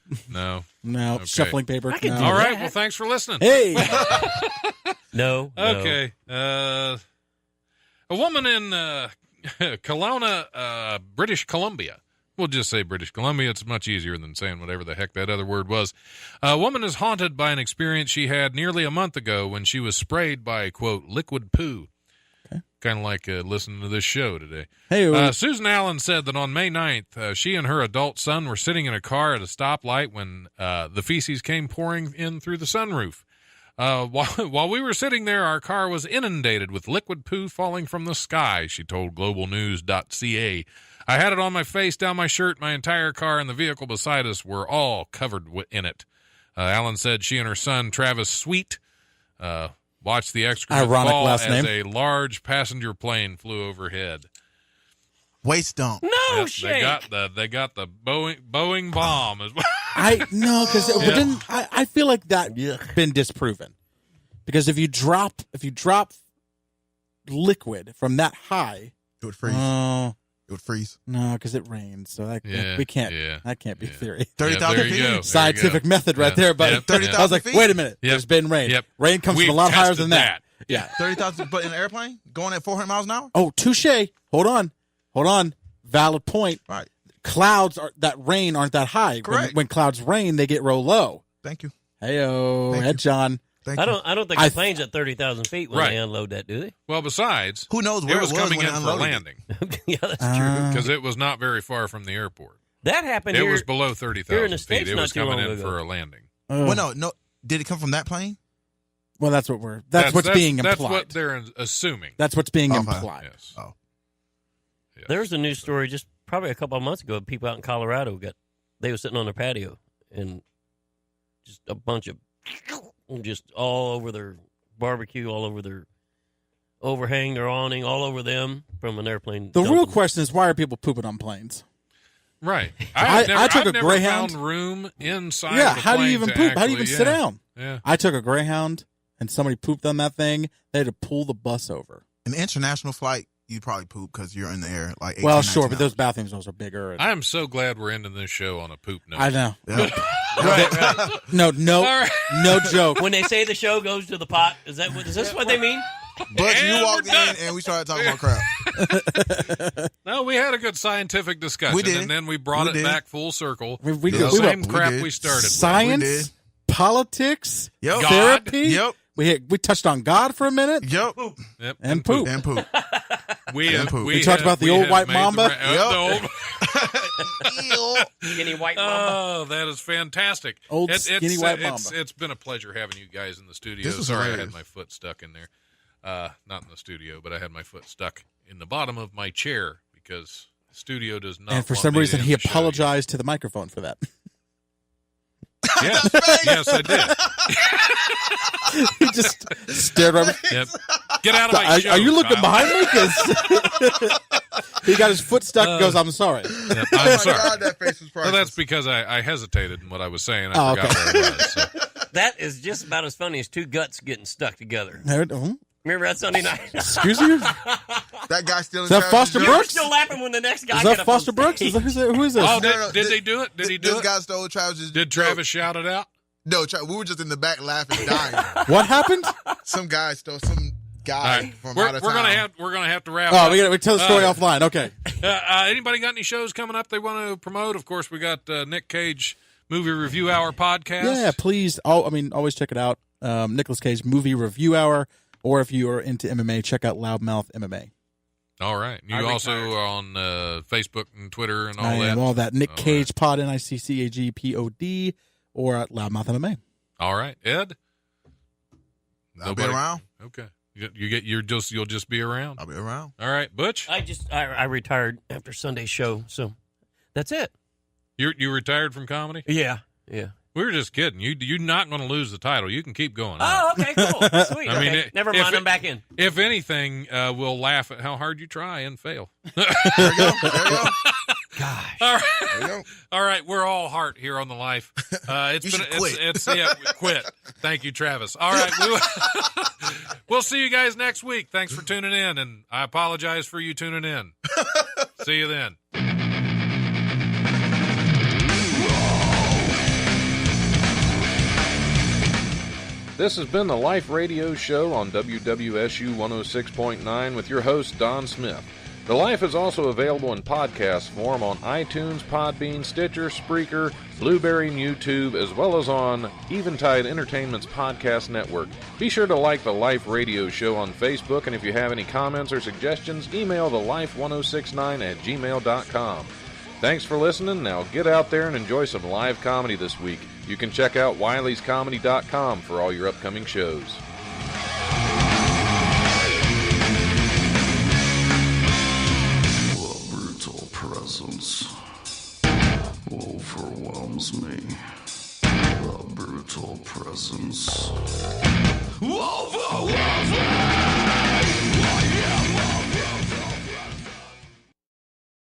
Okay. Shuffling paper. I can no. do All right. that. Well, thanks for listening. Hey. No. Okay. A woman in Kelowna, British Columbia. We'll just say British Columbia. It's much easier than saying whatever the heck that other word was. A woman is haunted by an experience she had nearly a month ago when she was sprayed by, quote, liquid poo. Okay. Kind of like listening to this show today. Hey, Susan Allen said that on May 9th, she and her adult son were sitting in a car at a stoplight when the feces came pouring in through the sunroof. While we were sitting there, our car was inundated with liquid poo falling from the sky, she told globalnews.ca. I had it on my face, down my shirt, my entire car, and the vehicle beside us were all covered in it. Allen said she and her son, Travis Sweet, watched the excrement fall as a large passenger plane flew overhead. Waste dump. No shit. They got the Boeing bomb as well. I feel like that's been disproven. Because if you drop liquid from that high, it would freeze. It would freeze. No, because it rains. So that can't be theory. 30,000 feet. Scientific method right there, but 30,000 I was like, wait a minute. There's been rain. Rain comes from a lot higher than that. Yeah. 30,000, but in an airplane going at 400 miles an hour? Oh, touche. Hold on. Valid point. Right. Clouds that rain aren't that high. Correct. When clouds rain, they get real low. Thank you. Heyo, Head John. I don't think the plane's at 30,000 feet when they unload that, do they? Well, besides, who knows where it was coming when in for landing. Yeah, that's true. Because it was not very far from the airport. That happened It here. was below here in 30,000 the feet. States It not was too coming long in ago. for a landing. Well, no. Did it come from that plane? Well, that's what's being implied. That's what they're assuming. That's what's being implied. Yes. Oh. Yes. There was a news story just probably a couple of months ago. People out in Colorado they were sitting on their patio and just a bunch of just all over their barbecue, all over their overhang, their awning, all over them from an airplane. The real question is, why are people pooping on planes? Right. I took a never Greyhound. found room inside. Yeah, of the how do you plane even to poop? How do you actually- even sit down? Yeah. I took a Greyhound and somebody pooped on that thing. They had to pull the bus over. An international flight, you probably poop because you're in the air. Like 18, well, sure, 19 but those bathrooms those are bigger. And, I am so glad we're ending this show on a poop note. I know. Yep. Right. No, no joke. When they say the show goes to the pot, is this what they mean? But you walked in and we started talking about crap. No, we had a good scientific discussion, We did. and then we brought it back full circle. We to did. the same We crap did. we started with. Science, politics, Yep. therapy. Yep. We touched on God for a minute. Yep. Yep. And poop. And poop. We talked about the old white mamba. Skinny white mamba. Oh, that is fantastic. Old skinny white mamba. It's been a pleasure having you guys in the studio. This was Sorry hilarious. I had my foot stuck in there. Not in the studio, but I had my foot stuck in the bottom of my chair because the studio does not. And for want some me to reason, end he the show. apologized to the microphone for that. Yes, yes, I did. He just stared right. Yep. Get out of my show. Are you looking Kyle. behind me? Because he got his foot stuck and goes, I'm sorry. Yep, I'm sorry. God, that face was Well, priceless. that's because I hesitated in what I was saying. I forgot where I was. So. That is just about as funny as two guts getting stuck together. Oh, Remember that Sunday night? excuse you? That guy still in Is that charge Foster of the You were Brooks? still laughing when the next guy Is got that up Foster on Brooks? stage. Who is this? Oh, No, did they do it? Did he do this it? guy stole Travis's. Did Travis shout it out? No, we were just in the back laughing, dying. What happened? Some guy stole some guy All right. from We're out of town. gonna have to wrap Oh, up. we tell the story offline. Okay. Anybody got any shows coming up they want to promote? Of course, we got Nick Cage Movie Review Hour podcast. Yeah, please. Always check it out. Nicolas Cage Movie Review Hour. Or if you are into MMA, check out Loudmouth MMA. All right. You also are on Facebook and Twitter and all I that. am all that. Nick Cage Pod, NICCAGPOD, or at Loudmouth MMA. All right, Ed. I'll be around. Okay. You'll just be around. I'll be around. All right, Butch. I retired after Sunday's show, so that's it. You retired from comedy? Yeah. We were just kidding. You're not going to lose the title. You can keep going. Oh, okay, cool. Sweet. I mean, okay. Never mind, I'm back in. If anything, we'll laugh at how hard you try and fail. There you go. Gosh. All right. There you go. All right, we're all heart here on the Life. Quit. Thank you, Travis. All right, we'll see you guys next week. Thanks for tuning in, and I apologize for you tuning in. See you then. This has been the Life Radio Show on WWSU 106.9 with your host, Don Smith. The Life is also available in podcast form on iTunes, PodBean, Stitcher, Spreaker, Blueberry, and YouTube, as well as on Eventide Entertainment's podcast network. Be sure to like the Life Radio Show on Facebook, and if you have any comments or suggestions, email thelife1069@gmail.com. Thanks for listening. Now get out there and enjoy some live comedy this week. You can check out wileyscomedy.com for all your upcoming shows. The brutal presence overwhelms me. The brutal presence overwhelms me.